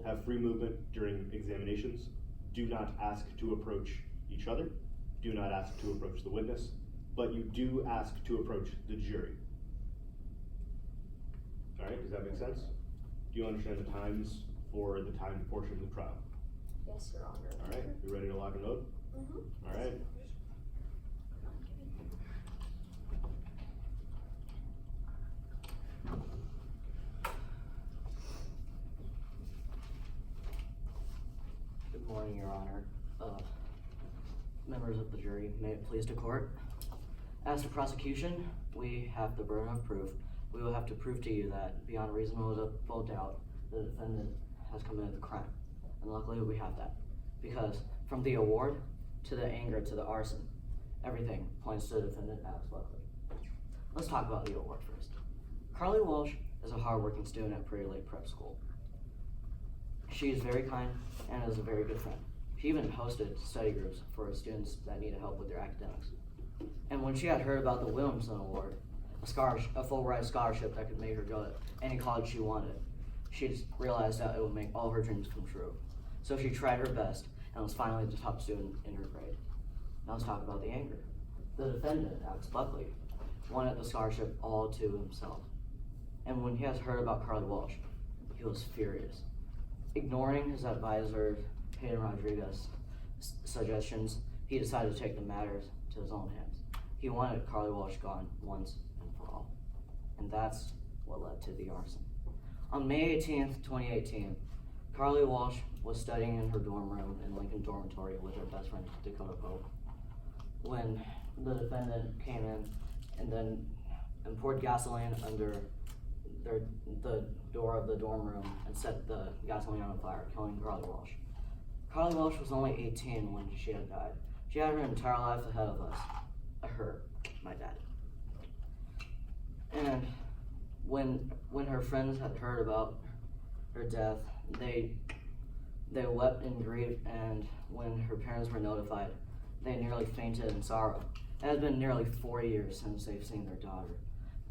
have free movement during examinations. Do not ask to approach each other. Do not ask to approach the witness, but you do ask to approach the jury. All right, does that make sense? Do you understand the times for the timed portion of the trial? Yes, Your Honor. All right, you ready to lock and load? Mm-hmm. All right. Good morning, Your Honor. Members of the jury, may it please the court. As the prosecution, we have the burden of proof. We will have to prove to you that, beyond a reasonable doubt, the defendant has committed the crime. And luckily we have that. Because from the award, to the anger, to the arson, everything points to the defendant, Alex Buckley. Let's talk about the award first. Carly Walsh is a hardworking student at Prairie Lake Prep School. She is very kind and is a very good friend. She even hosted study groups for students that needed help with their academics. And when she had heard about the Williamson Award, a full ride scholarship that could make her go to any college she wanted, she just realized that it would make all her dreams come true. So she tried her best and was finally the top student in her grade. Now let's talk about the anger. The defendant, Alex Buckley, wanted the scholarship all to himself. And when he has heard about Carly Walsh, he was furious. Ignoring his advisor, Hayden Rodriguez's suggestions, he decided to take the matters to his own hands. He wanted Carly Walsh gone once and for all. And that's what led to the arson. On May 18th, 2018, Carly Walsh was studying in her dorm room in Lincoln Dormitory with her best friend, Dakota Pope, when the defendant came in and poured gasoline under the door of the dorm room and set the gasoline on fire, killing Carly Walsh. Carly Walsh was only 18 when she had died. She had her entire life ahead of us. My dad. And when her friends had heard about her death, they wept in grief, and when her parents were notified, they nearly fainted in sorrow. It has been nearly 4 years since they've seen their daughter,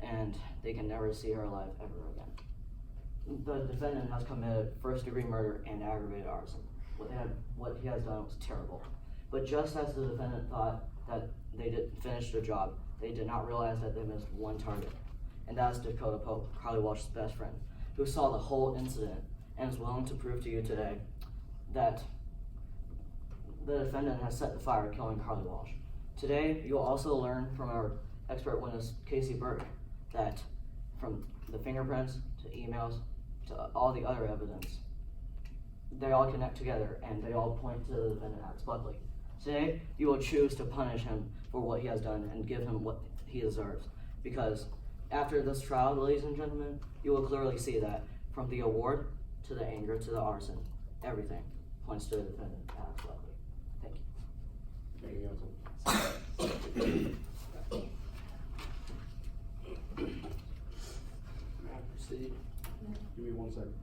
and they can never see her alive ever again. The defendant has committed first-degree murder and aggravated arson. What he has done was terrible. But just as the defendant thought that they didn't finish their job, they did not realize that they missed one target. And that's Dakota Pope, Carly Walsh's best friend, who saw the whole incident and is willing to prove to you today that the defendant has set the fire, killing Carly Walsh. Today, you'll also learn from our expert witness, Casey Burke, that from the fingerprints to emails to all the other evidence, they all connect together and they all point to the defendant, Alex Buckley. Today, you will choose to punish him for what he has done and give him what he deserves. Because after this trial, ladies and gentlemen, you will clearly see that from the award to the anger to the arson, everything points to the defendant, Alex Buckley. Thank you. Thank you, counsel. May I proceed? Give me 1 second.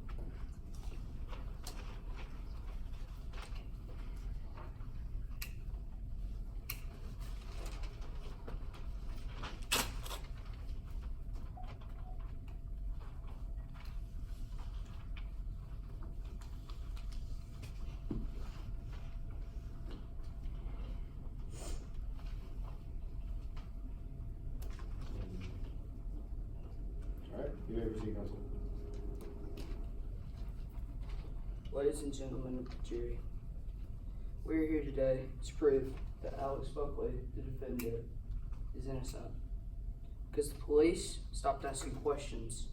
All right, you may proceed, counsel. Ladies and gentlemen of the jury, we are here today to prove that Alex Buckley, the defendant, is innocent. Because the police stopped asking questions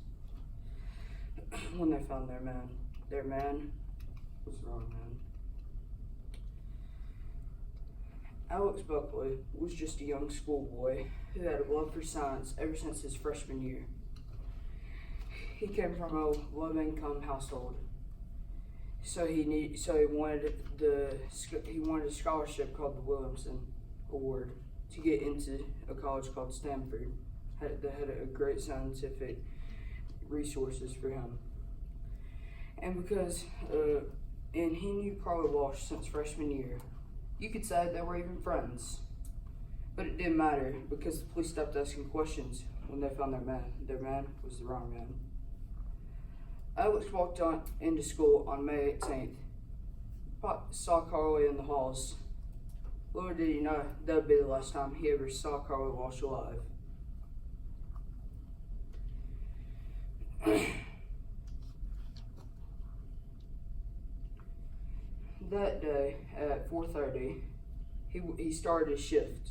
when they found their man. Their man was the wrong man. Alex Buckley was just a young schoolboy who had a love for science ever since his freshman year. He came from a low-income household, so he wanted a scholarship called the Williamson Award to get into a college called Stanford that had a great scientific resources for him. And because and he knew Carly Walsh since freshman year, you could say they were even friends. But it didn't matter because the police stopped asking questions when they found their man. Their man was the wrong man. Alex walked into school on May 18th. Saw Carly in the halls. Little did he know that would be the last time he ever saw Carly Walsh alive. That day at 4:30, he started his shift.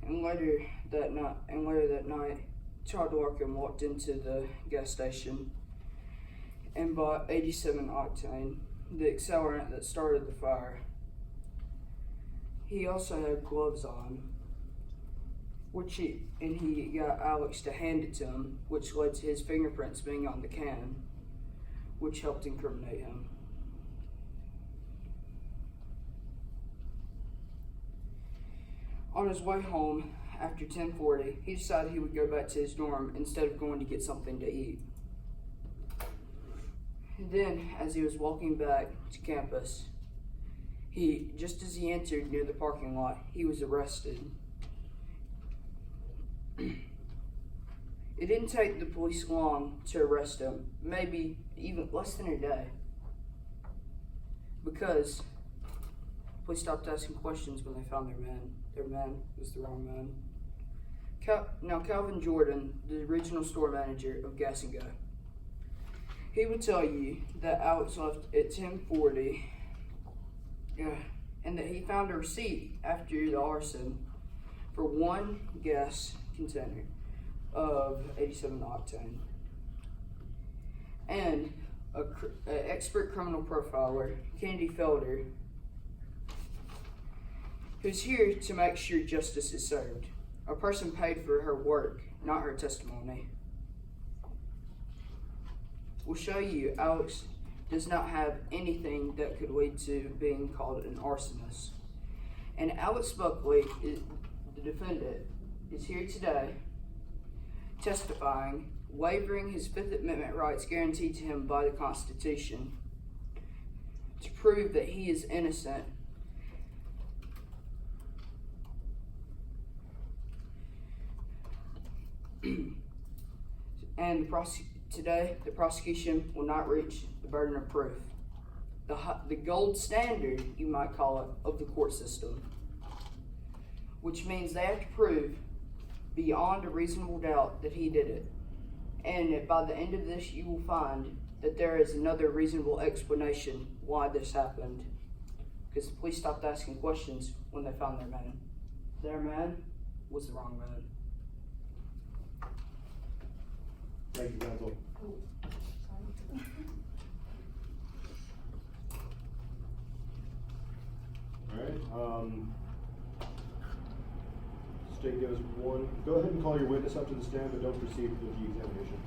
And later that night, Todd Larkin walked into the gas station and bought 87 octane, the accelerant that started the fire. He also had gloves on, he got Alex to hand it to him, which led to his fingerprints being on the can, which helped incriminate him. On his way home after 10:40, he decided he would go back to his dorm instead of going to get something to eat. And then, as he was walking back to campus, just as he entered near the parking lot, he was arrested. It didn't take the police long to arrest him, maybe even less than a day, because police stopped asking questions when they found their man. Their man was the wrong man. Now, Calvin Jordan, the regional store manager of Gas and Go, he would tell you that Alex left at 10:40, and that he found a receipt after the arson for one gas container of 87 octane. And an expert criminal profiler, Kennedy Felder, who's here to make sure justice is served. A person paid for her work, not her testimony. We'll show you Alex does not have anything that could lead to being called an arsonist. And Alex Buckley, the defendant, is here today testifying, waiving his Fifth Amendment rights guaranteed to him by the Constitution to prove that he is innocent. And today, the prosecution will not reach the burden of proof. The gold standard, you might call it, of the court system, which means they have to prove beyond a reasonable doubt that he did it. And by the end of this, you will find that there is another reasonable explanation why this happened. Because the police stopped asking questions when they found their man. Their man was the wrong man. Thank you, counsel. Alright, state goes one. Go ahead and call your witness up to the stand, but don't proceed with the examination.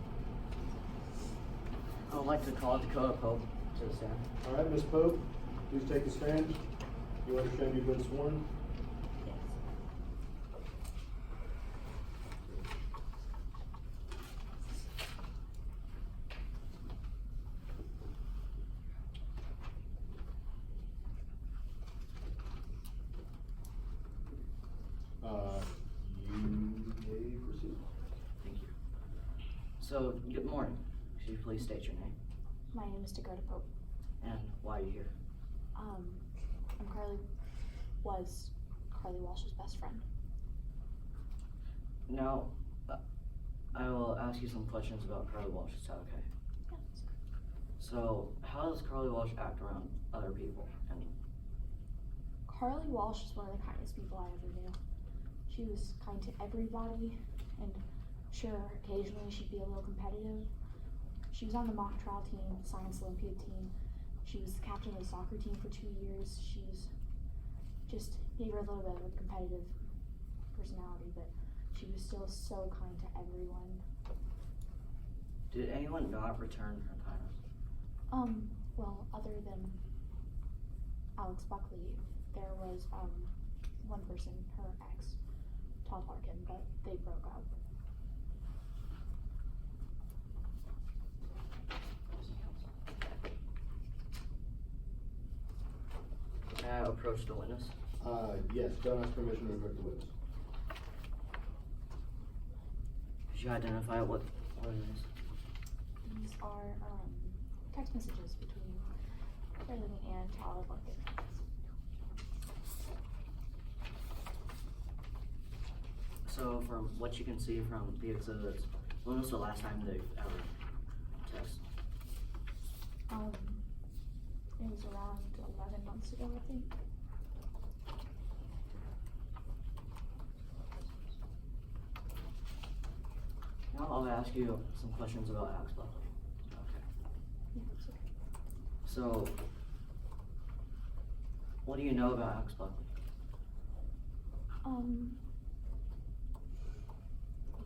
I would like to call Dakota Pope to the stand. Alright, Ms. Pope, please take the stand. You understand you've been sworn? You may proceed. Thank you. So, good morning. Could you please state your name My name is Dakota Pope. and why are you here? Was Carly Walsh's best friend. Now, I will ask you some questions about Carly Walsh. Is that okay? Yeah, that's good. So, how does Carly Walsh act around other people? And Carly Walsh is one of the kindest people I ever knew. She was kind to everybody, and sure, occasionally she'd be a little competitive. She was on the mock trial team, science Olympiad team. She was the captain of the soccer team for 2 years. She's just gave her a little bit of a competitive personality, but she was still so kind to everyone. did anyone not return her kindness? Well, other than Alex Buckley, there was one person, her ex, Todd Larkin, but they broke up. May I approach the witness? Yes, don't ask permission to revoke the witness. Could you identify what it is? These are text messages between Carly and Charlie Buckley. So from what you can see from the exhibits, when was the last time they've ever texted? It was around 11 months ago, I think. Now I'll ask you some questions about Alex Buckley. Okay. Yeah, it's okay. So, what do you know about Alex Buckley?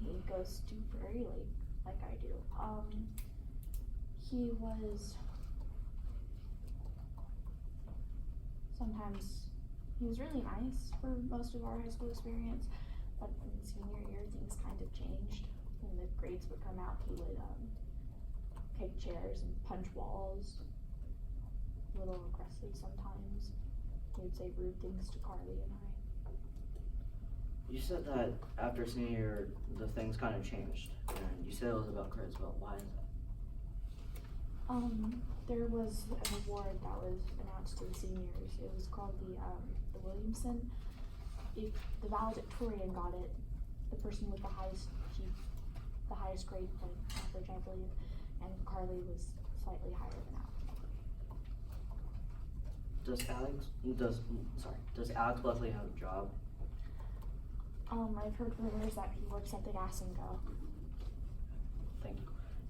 He goes super early, like I do. He was really nice for most of our high school experience, but in senior year things kind of changed. When the grades would come out, he would kick chairs and punch walls, a little aggressive sometimes. He would say rude things to Carly and I. You said that after senior year, the things kind of changed, and you said it was about grades, but why is that? There was an award that was announced to the seniors. It was called the Williamson. If the valedictorian got it, the person with the highest grade point average, I believe, and Carly was slightly higher than Alex. Does Alex Buckley have a job? I've heard rumors that he works at the Gas and Go. Thank you.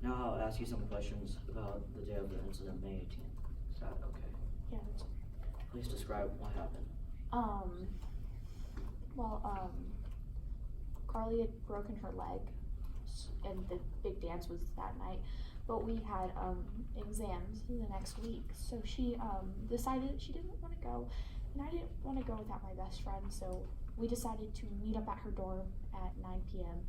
Now I'll ask you some questions about the day of the incident, May 18th. Is that okay? Yeah, that's okay. Please describe what happened. Carly had broken her leg, and the big dance was that night, but we had exams the next week, so she decided she didn't want to go, and I didn't want to go without my best friend, so we decided to meet up at her dorm at 9 p.m.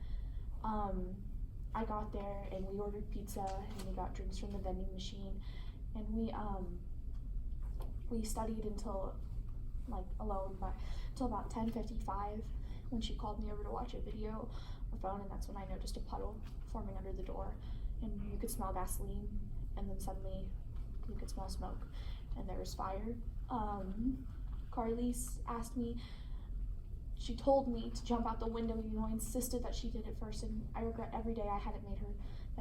I got there and we ordered pizza and we got drinks from the vending machine, and we studied until till about 10:55 when she called me over to watch a video on her phone, and that's when I noticed a puddle forming under the door, and you could smell gasoline, and then suddenly you could smell smoke, and there was fire. Carly asked me, she told me to jump out the window, I insisted that she did it first, and I regret every day I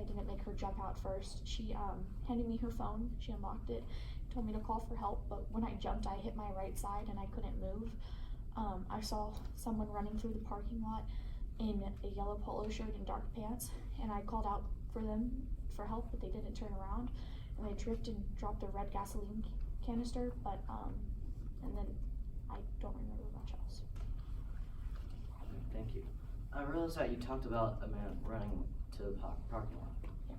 didn't make her jump out first. She handed me her phone, she unlocked it, told me to call for help, but when I jumped, I hit my right side and I couldn't move. I saw someone running through the parking lot in a yellow polo shirt and dark pants, and I called out for them for help, but they didn't turn around, and they tripped and dropped a red gasoline canister, but and then I don't remember much else. Thank you. I realized that you talked about a man running to the parking lot. Yeah.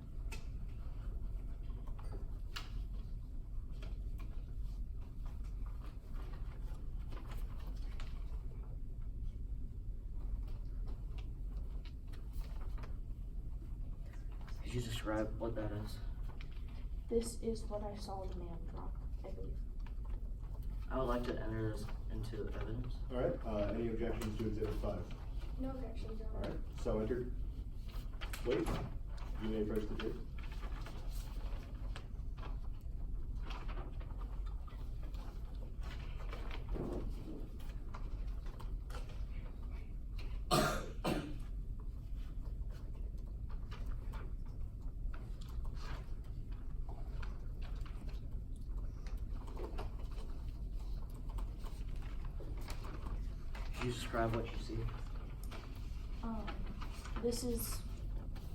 Could you describe what that is? This is what I saw the man drop, I believe. I would like to enter this into evidence. All right, any objections to Exhibit 5? No objections, Your All Honor. right, so entered. Wait, you may approach the tape. Could you describe what you see? This is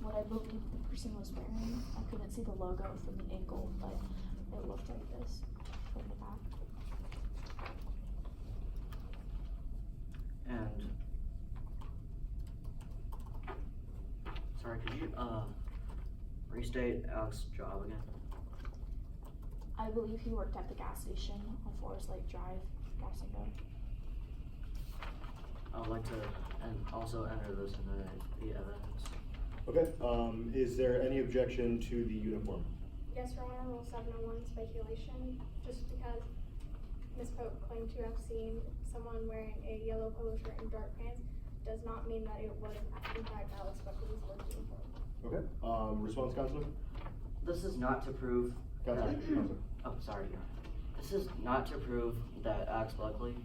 what I believe the person was wearing. I couldn't see the logo from the angle, but it looked like this from the back. And sorry, could you restate Alex's job again? I believe he worked at the gas station on Forest Lake Drive, Gas and Go. I would like to also enter this into the evidence. Okay, is there any objection to the uniform? Yes, Your Honor, Rule 701, speculation. Just because Ms. Pope claimed to have seen someone wearing a yellow polo shirt and dark pants does not mean that it was in fact Alex Buckley's working Okay, response, Counselor? This is not to prove. Counselor, Counselor. Oh, sorry. This is not to prove that Alex Buckley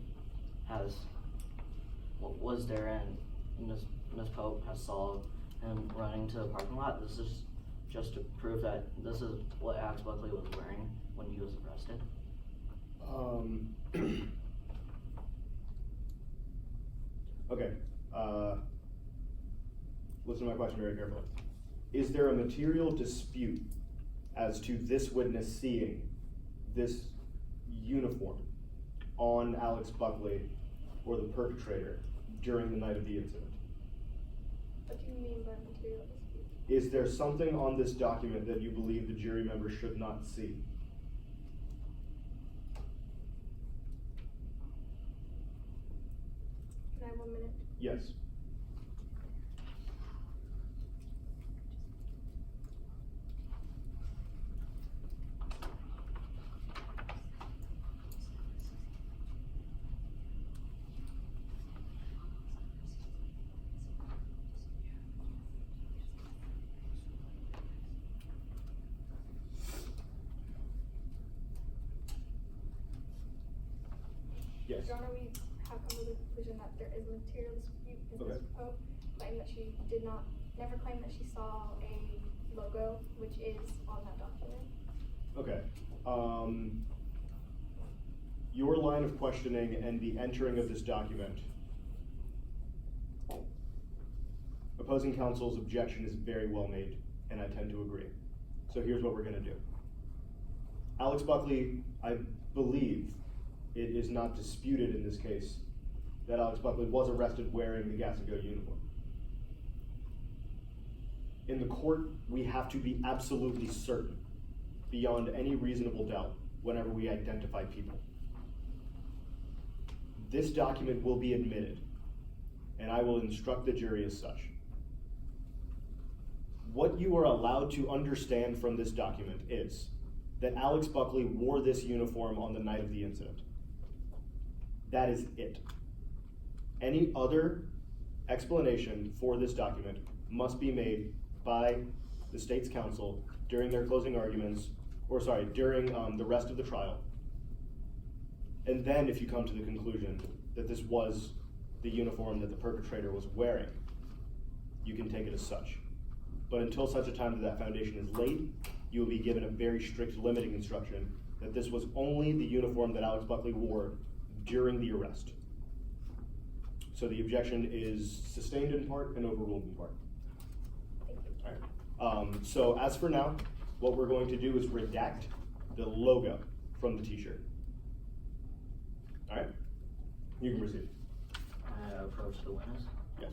was there and Miss Pope has saw him running to the parking lot. This is just to prove that this is what Alex Buckley was wearing when he was arrested. Okay, listen to my question very carefully. Is there a material dispute as to this witness seeing this uniform on Alex Buckley or the perpetrator during the night of the incident? What do you mean by material dispute? Is there something on this document that you believe the jury member should not see? Can I have 1 minute? Yes. Yes. Your Honor, we have come to the conclusion that there is a material dispute because Okay. Ms. Pope claimed that she never claimed that she saw a logo, which is on that document. Okay. Your line of questioning and the entering of this document, opposing counsel's objection is very well made, and I tend to agree. So here's what we're gonna do. Alex Buckley, I believe it is not disputed in this case that Alex Buckley was arrested wearing the Gas and Go uniform. In the court, we have to be absolutely certain, beyond any reasonable doubt, whenever we identify people. This document will be admitted, and I will instruct the jury as such. What you are allowed to understand from this document is that Alex Buckley wore this uniform on the night of the incident. That is it. Any other explanation for this document must be made by the state's counsel during their closing arguments, during the rest of the trial. And then if you come to the conclusion that this was the uniform that the perpetrator was wearing, you can take it as such. But until such a time that that foundation is laid, you will be given a very strict limiting instruction that this was only the uniform that Alex Buckley wore during the arrest. So the objection is sustained in part and overruled in part. Thank you. All right. So as for now, what we're going to do is redact the logo from the t-shirt. All right, you can proceed. Approach the witness. Yes.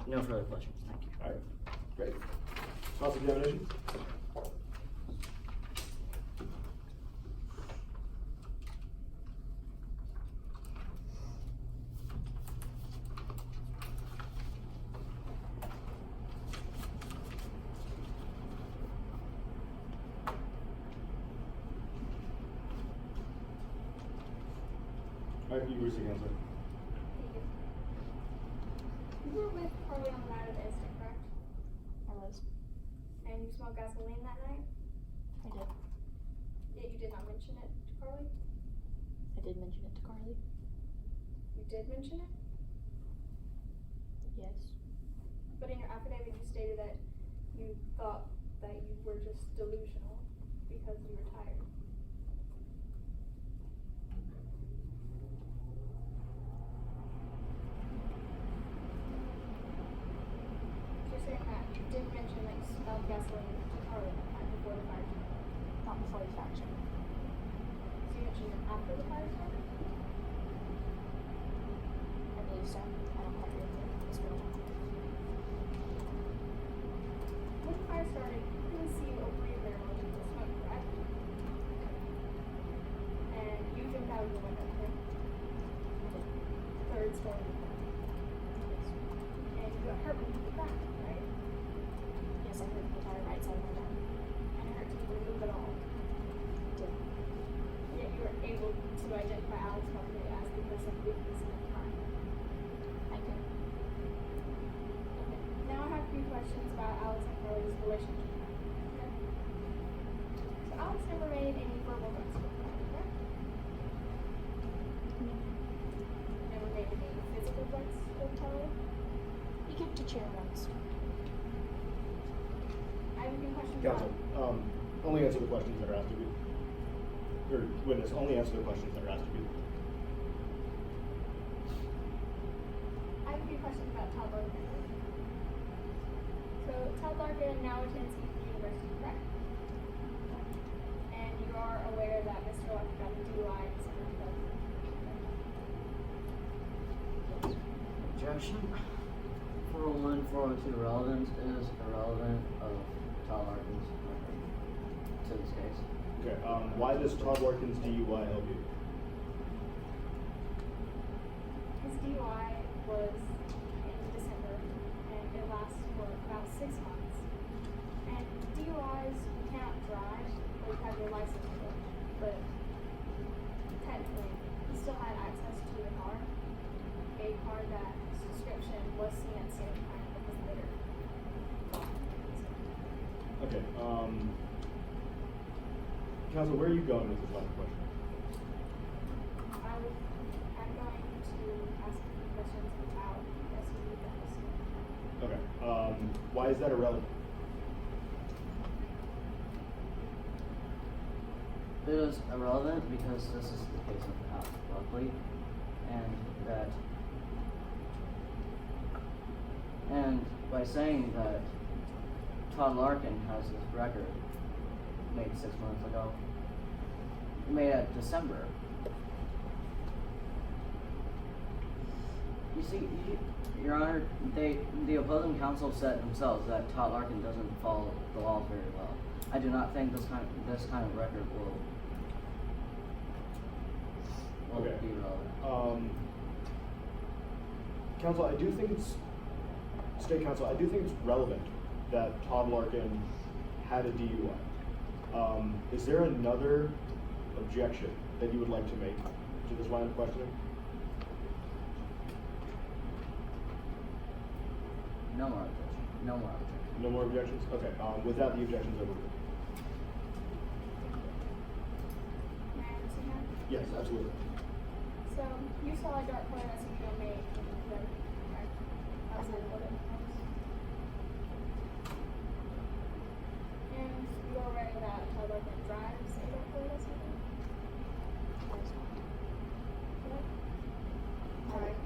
No further questions, thank you. All right, great. Cross-examination. All right, you can proceed, Counselor. Thank you. You were with Carly on the night of the incident, correct? I was. And you smelled gasoline that night? I did. Yet you did not mention it to Carly? I did mention it to Carly. You did mention it? Yes. But in your affidavit, you stated that you thought that you were just delusional because you were tired. So you're saying that you did mention that you smelled gasoline to Carly that night before the fire started? Not before the fire started. So you mentioned it after the fire started? I believe so. I don't quite remember. It's been a while. When the fire started, you couldn't see or breathe very much of the smoke, correct? And you jumped out of the window, correct? Third story window. And you got hurt when you hit the ground, right? Yes, I heard the entire right side of my neck. And it hurt you to move at all. Did. Yet you were able to identify Alex Buckley as the person who committed the crime. I could. questions about Alex and Carly's relationship. Okay. So Alex never made any verbal threats to her, correct? Never made any physical threats to Carly? He kicked a chair once. I have a few questions Counsel, about. only answer the questions that are asked of you. Or witness, only answer the questions that are asked of you. I have a few questions about Todd Larkin. So Todd Larkin now attends Eastern University, correct? And you are aware that Mr. Larkin got a DUI in December 2000. Objection. 401, 402 relevance is irrelevant of Todd Larkin's record to this case. Okay, why does Todd Larkin's DUI help you? His DUI was in December, and it lasts for about 6 months. And DUIs, you cannot drive, or you have your license revoked, but technically, he still had access to a car that subscription was seen at Santa Crime, but was later gone. Okay, Counsel, where are you going with this line of questioning? I'm going to ask a few questions about SUV things. Okay, why is that irrelevant? It is irrelevant because this is the case of Alex Buckley, and by saying that Todd Larkin has this record made 6 months ago, made at December. You see, Your Honor, the opposing counsel said themselves that Todd Larkin doesn't follow the law very well. I do not think this kind of record will Okay. be relevant. Counsel, I do think it's relevant that Todd Larkin had a DUI. Is there another objection that you would like to make to this line of questioning? No more objection. No more objection. No more objections? Okay, without the objections overruled. May I proceed now? Yes, absolutely. So, you saw a dark colored SUV on May 23rd, right? Outside of Oregon. And you are aware that Todd Larkin drives a dark colored SUV? Correct? Alright.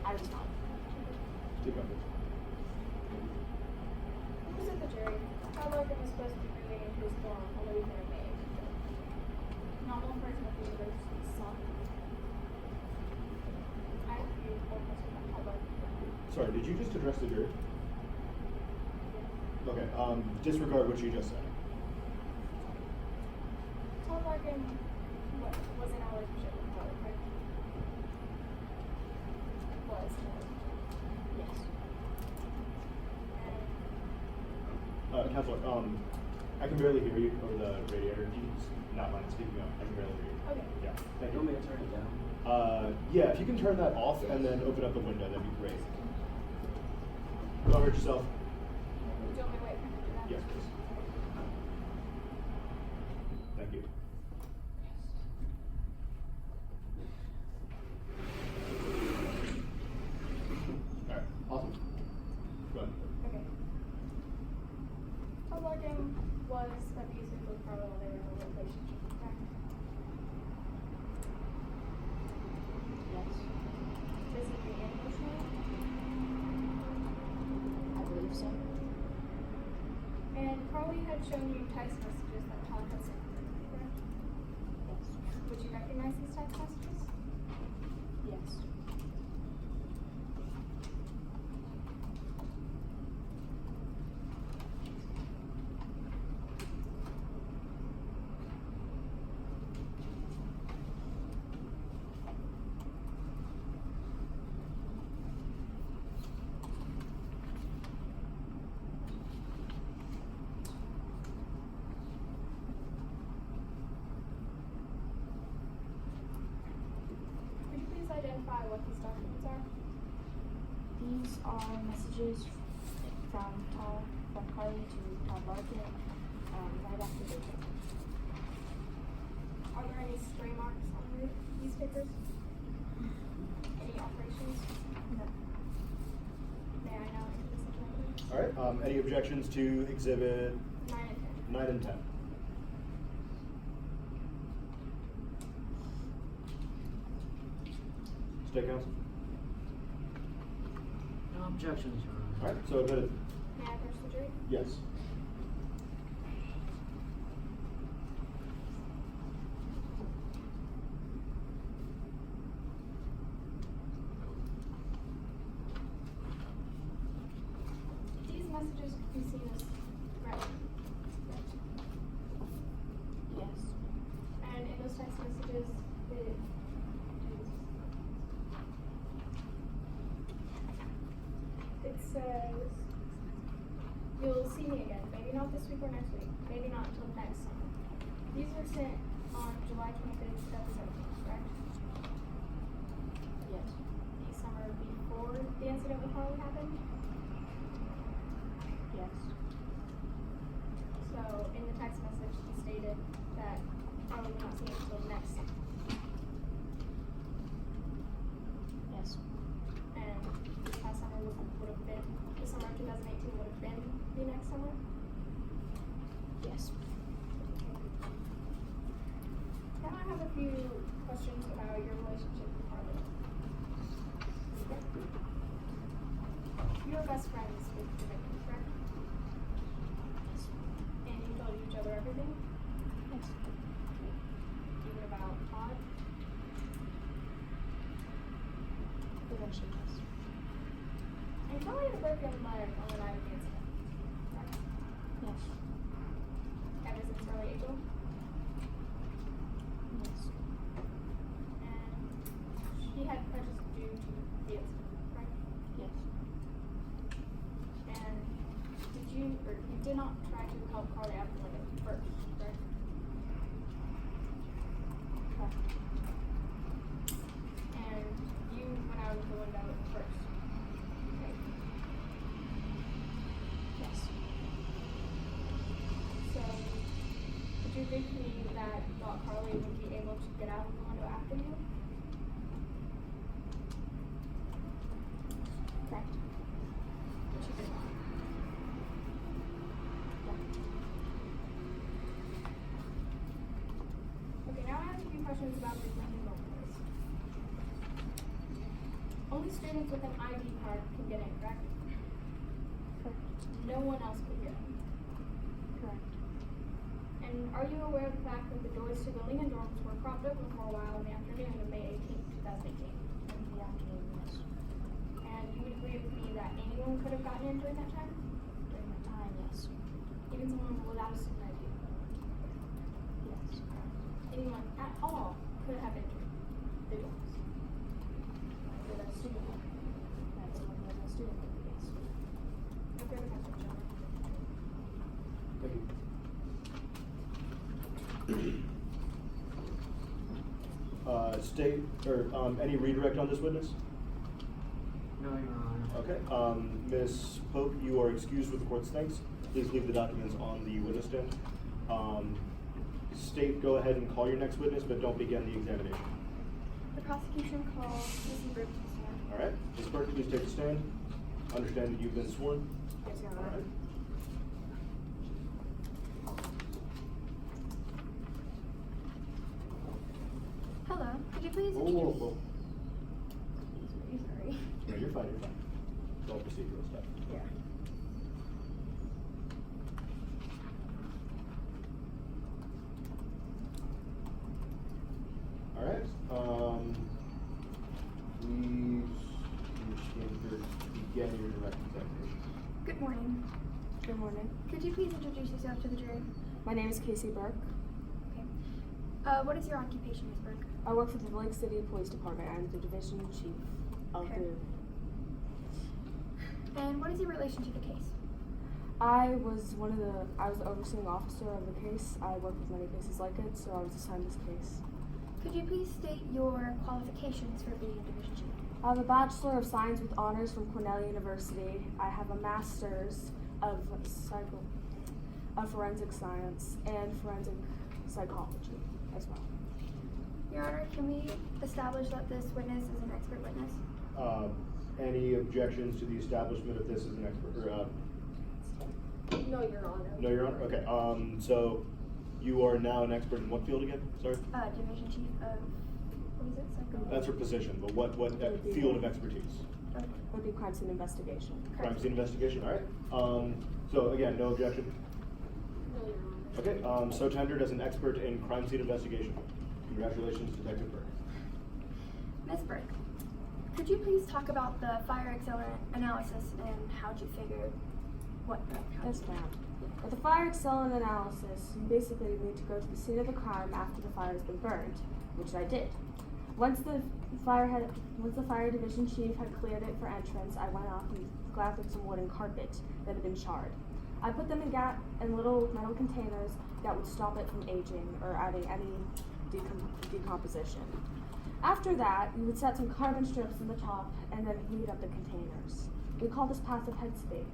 I was not. Keep going. Who's at the jury? Todd Larkin was supposed to be moving into his dorm on the weekend of May 18th. Not one person at the university saw him. I have a few more questions about Todd Larkin. Sorry, did you just address the jury? Okay, disregard what you just said. Todd Larkin was in a relationship with Carly, right? Was in a relationship. Yes. And Counselor, I can barely hear you over the radiator. If you can just not mind speaking up, I can barely hear you. okay. Yeah, thank You you. want me to turn it down? Yeah, if you can turn that off and then open up the window, that'd be great. Don't hurt yourself. Do you want me to wait for him to do that? Yes, please. Thank you. All right, awesome. Go ahead. Okay. Todd Larkin was abusive with Carla when they were in a relationship, correct? Yes. Physically and emotionally? I believe so. And Carly had shown you text messages that Todd had sent her, correct? Yes. Would you recognize these text messages? Yes. Could you please identify what these documents are? These are messages from Carly to Tom Barker, right after they did. Are there any stray marks on these papers? Any alterations? No. May I now introduce the evidence? All right. Any objections to exhibit 9 and 10. 9 and 10? State counsel. No objections, Your Honor. All right. So admitted. May I approach the jury? Yes. These messages could be seen as threatening. Yes. And in those text messages, it says, "You'll see me again. Maybe not this week or next week. Maybe not until next summer." These were sent on July 25th, 2017, correct? Yes. The summer before the incident with Harley happened. Yes. So in the text message, he stated that Harley would not see him until next summer. Yes. And this past summer would have been, the summer of 2018 would have been the next summer. Yes. Now I have a few questions about your relationship with Harley. You are best friends with the victim, correct? Yes. And you told each other everything? Yes. Even about Todd? Eventually, yes. And Kelly had a broken leg on the night of the incident, correct? Yes. Ever since early April? Yes. And he had crutches due to the incident, right? Yes. And you did not try to help Carly out from like at first, right? Correct. And you went out of the window first, right? Yes. So, did you think that you thought Carly would be able to get out of the window after you? Correct. She did not. Okay, now I have a few questions about the Lincoln Bones. Only students with an ID card can get in, correct? Correct. No one else could get in. Correct. And are you aware of the fact that the doors to the Lincoln dorms were propped open for a while in the afternoon of May 18th, 2018? In the afternoon, yes. And you would agree with me that anyone could have gotten in during that time? During that time, yes. Even someone without a student ID? Yes. Anyone at all could have entered the dorms? With a student. That's when we have a student, yes. No further questions, John. Thank you. State or any redirect on this witness? No, Your Honor. Okay. Ms. Pope, you are excused with the court's thanks. Please leave the documents on the witness stand. State, go ahead and call your next witness, but don't begin the examination. The prosecution calls Susan Burke to the stand. All right. Ms. Burke, please take the stand. Understand that you've been sworn. Yes, Your All Honor. right. Hello, could you please Whoa, introduce... whoa, whoa. Sorry. No, you're fine, you're fine. It's all procedural stuff. Yeah. All right. Please begin your direct examination. Good morning. Good morning. Could you please introduce yourself to the jury? My name is Casey Burke. Okay. What is your occupation, Ms. Burke? I work for the Lake City Police Department. I'm the division chief of Okay. And what is your relation to the case? I was the overseeing officer of the case. I work with many cases like it, so I was assigned this case. Could you please state your qualifications for being a division chief? I have a Bachelor of Science with honors from Cornell University. I have a Master's of Forensic Science and Forensic Psychology as well. Your Honor, can we establish that this witness is an expert witness? Any objections to the establishment of this as an expert? No, Your Honor. No, Your Honor? Okay, so you are now an expert in what field again? Sorry? Division Chief of, what is it? Psychology? That's her position, but what field of expertise? Would be crime scene investigation. Crime scene investigation, all right. So again, no objection? No, Your Honor. Okay, so tendered as an expert in crime scene investigation. Congratulations, Detective Burke. Ms. Burke, could you please talk about the fire accelerant analysis and how'd you figure what? Yes, ma'am. With the fire accelerant analysis, you basically need to go to the scene of the crime after the fire has been burned, which I did. Once the fire division chief had cleared it for entrance, I went off and gathered some wood and carpet that had been charred. I put them in little metal containers that would stop it from aging or adding any decomposition. After that, you would set some carbon strips in the top and then heat up the containers. We call this passive headspace.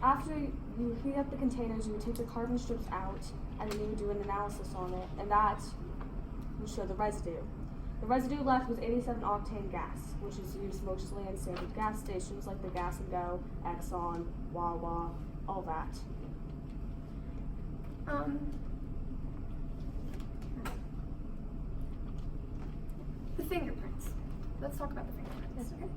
After you heat up the containers, you would take the carbon strips out and then you would do an analysis on it, and that would show the residue. The residue left was 87 octane gas, which is used mostly in standard gas stations like the Gas and Go, Exxon, Wawa, all that. The fingerprints. Let's talk about the fingerprints. Yes. Okay.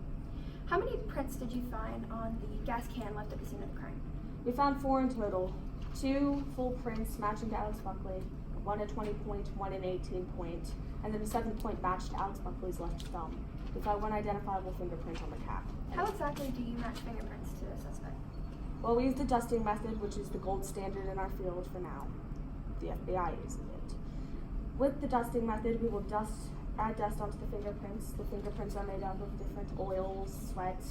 How many prints did you find on the gas can left at the scene of the crime? We found 4 in total. 2 full prints matching to Alex Buckley, 1 at 20 point, 1 at 18 point, and then the 7 point matched to Alex Buckley's left thumb. We found 1 identifiable fingerprint on the cap. How exactly do you match fingerprints to a suspect? Well, we use the dusting method, which is the gold standard in our field for now. The FBI uses it. With the dusting method, we will add dust onto the fingerprints. The fingerprints are made up of different oils, sweat,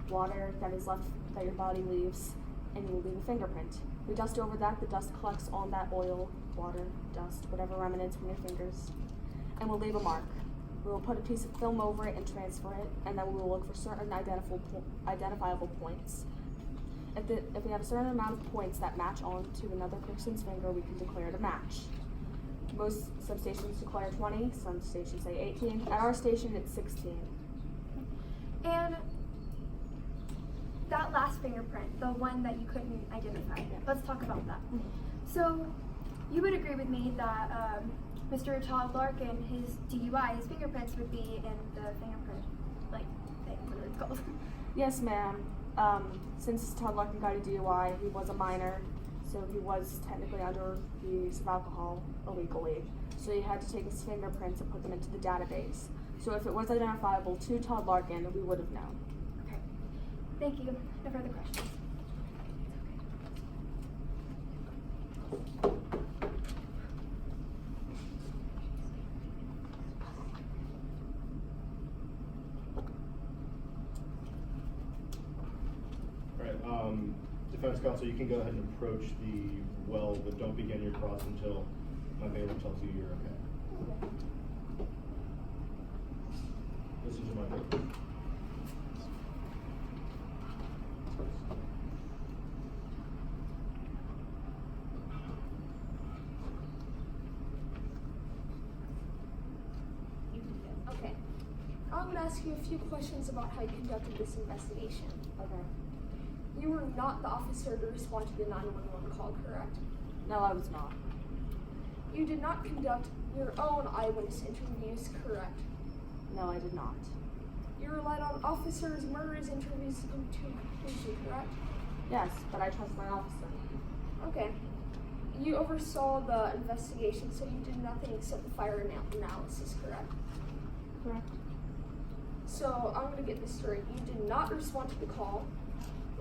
water that is left that your body leaves, and you will leave a fingerprint. We dust over that, the dust collects on that oil, water, dust, whatever remnants from your fingers, and we'll leave a mark. We will put a piece of film over it and transfer it, and then we will look for certain identifiable points. If we have a certain amount of points that match on to another person's finger, we can declare it a match. Most substations declare 20, some stations say 18. At our station, it's 16. And that last fingerprint, the one that you couldn't identify, let's talk about that. So, you would agree with me that Mr. Todd Larkin, his DUI, his fingerprints would be in the fingerprint, like, thing, whatever it's called. Yes, ma'am. Since Todd Larkin got a DUI, he was a minor, so he was technically under the use of alcohol illegally. So he had to take his fingerprints and put them into the database. So if it was identifiable to Todd Larkin, we would have known. Okay. Thank you. No further questions. All right, defense counsel, you can go ahead and approach the well, but don't begin your cross until my bailiff tells you you're okay. Listen to my bailiff. Okay. I'm going to ask you a few questions about how you conducted this investigation. Okay. You were not the officer to respond to the 911 call, correct? No, I was not. You did not conduct your own eyewitness interviews, correct? No, I did not. You relied on officers' murderers' interviews to come to a conclusion, correct? Yes, but I trust my officer. Okay. You oversaw the investigation, so you did nothing except the fire analysis, correct? Correct. So I'm going to get this straight. You did not respond to the call.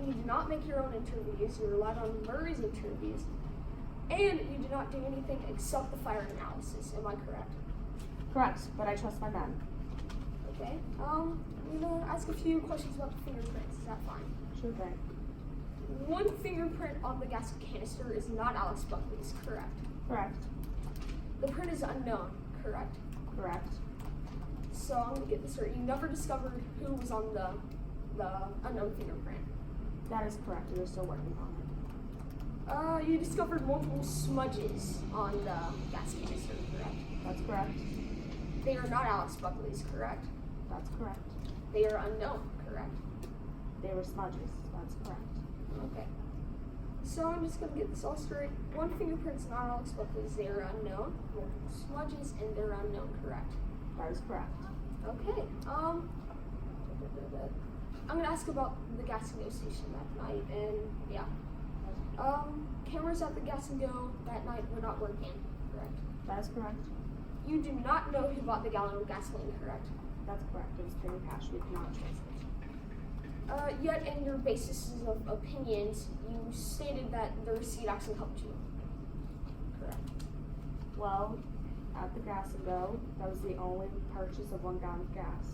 You did not make your own interviews. You relied on Murray's interviews. And you did not do anything except the fire analysis. Am I correct? Correct, but I trust my men. Okay. I'm going to ask a few questions about the fingerprints. Is that fine? Sure thing. One fingerprint on the gas canister is not Alex Buckley's, correct? Correct. The print is unknown, correct? Correct. So I'm gonna get this right. You never discovered who was on the unknown fingerprint. That is correct. We are still working on it. You discovered multiple smudges on the gas canister, correct? That's correct. They are not Alex Buckley's, correct? That's correct. They are unknown, correct? They were smudges. That's correct. Okay. So I'm just gonna get this all straight. One fingerprint's not Alex Buckley's, they are unknown. Multiple smudges and they're unknown, correct? That is correct. Okay. I'm gonna ask about the gas and go station that night, and yeah. Cameras at the gas and go that night were not working, correct? That is correct. You do not know who bought the gallon of gasoline, correct? That's correct. It was petty cash. We cannot trace it. Yet in your basis of opinions, you stated that the receipt actually helped you. Correct. Well, at the gas and go, that was the only purchase of 1 gallon of gas.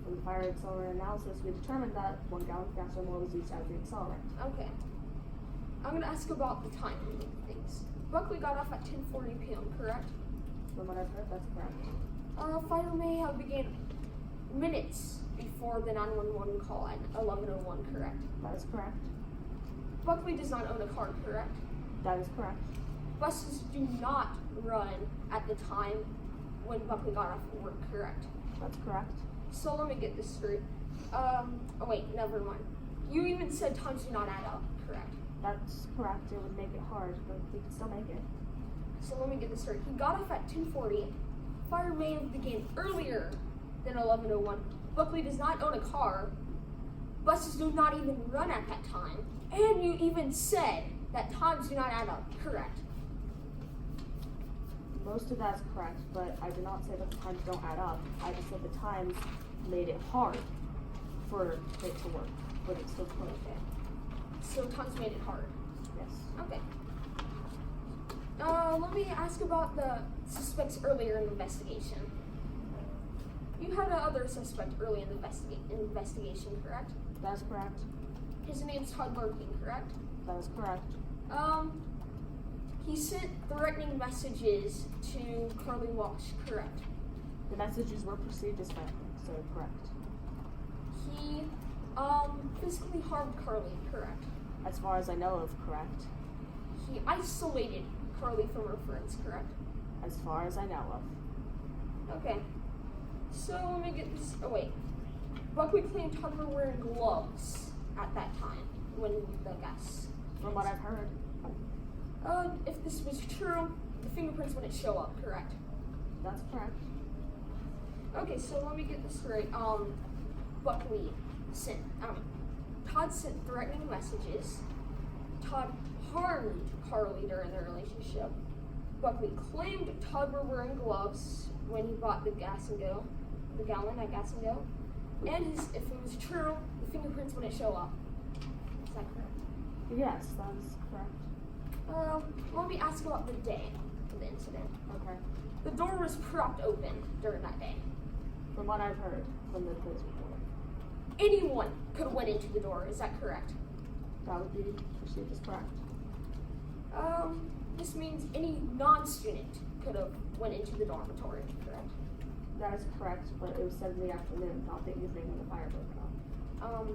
From the fire accelerator analysis, we determined that 1 gallon of gas or more was used as the accelerant. Okay. I'm gonna ask about the timing of things. Buckley got off at 10:40 p.m., correct? From what I've heard, that's correct. Fire may have began minutes before the 911 call at 11:01, correct? That is correct. Buckley does not own a car, correct? That is correct. Buses do not run at the time when Buckley got off work, correct? That's correct. So let me get this straight. Oh wait, never mind. You even said times do not add up, correct? That's correct. It would make it hard, but we can still make it. So let me get this straight. He got off at 10:40. Fire may have began earlier than 11:01. Buckley does not own a car. Buses do not even run at that time. And you even said that times do not add up, correct? Most of that's correct, but I did not say that the times don't add up. I just said the times made it hard for it to work, but it still could. Okay. So times made it hard. Yes. Okay. Let me ask about the suspects earlier in the investigation. You had another suspect early in the investigation, correct? That's correct. His name's Todd Larkin, correct? That is correct. He sent threatening messages to Carly Walsh, correct? The messages were perceived as friendly, so correct. He, physically harmed Carly, correct? As far as I know of, correct. He isolated Carly from her friends, correct? As far as I know of. Okay. So let me get this. Oh wait. Buckley claimed Todd were wearing gloves at that time when the gas. From what I've heard. If this was true, the fingerprints wouldn't show up, correct? That's correct. Okay, so let me get this straight. Buckley sent, Todd sent threatening messages. Todd harmed Carly during their relationship. Buckley claimed Todd were wearing gloves when he bought the gas and go, the gallon at gas and go. And if it was true, the fingerprints wouldn't show up. Is that correct? Yes, that is correct. Let me ask about the day of the incident. Okay. The door was propped open during that day. From what I've heard from the police report. Anyone could have went into the door, is that correct? That would be perceived as correct. This means any non-student could have went into the dormitory, correct? That is correct, but it was 7 in the afternoon, not the evening when the fire broke out.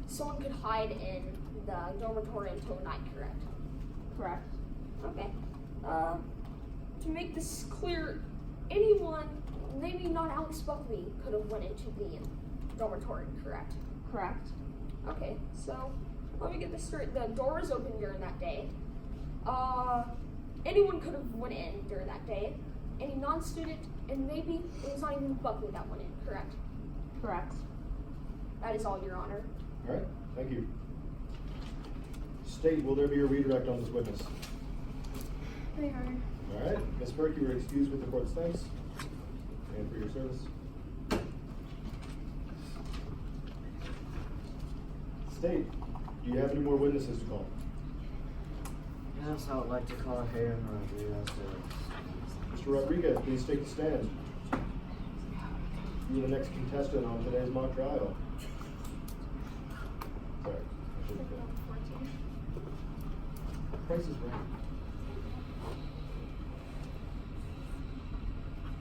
Someone could hide in the dormitory until night, correct? Correct. Okay. To make this clear, anyone, maybe not Alex Buckley, could have went into the dormitory, correct? Correct. Okay, so let me get this straight. The door was open during that day. Anyone could have went in during that day. Any non-student, and maybe it was not even Buckley that went in, correct? Correct. That is all, Your Honor. All right, thank you. State, will there be a redirect on this witness? They are. All right, Ms. Burke, you are excused with the court's thanks and for your service. State, do you have any more witnesses to call? Yes, I would like to call Hayden Rodriguez. Mr. Rodriguez, please take the stand. You are the next contestant on today's mock trial. Sorry, I shouldn't have done that. Price is right.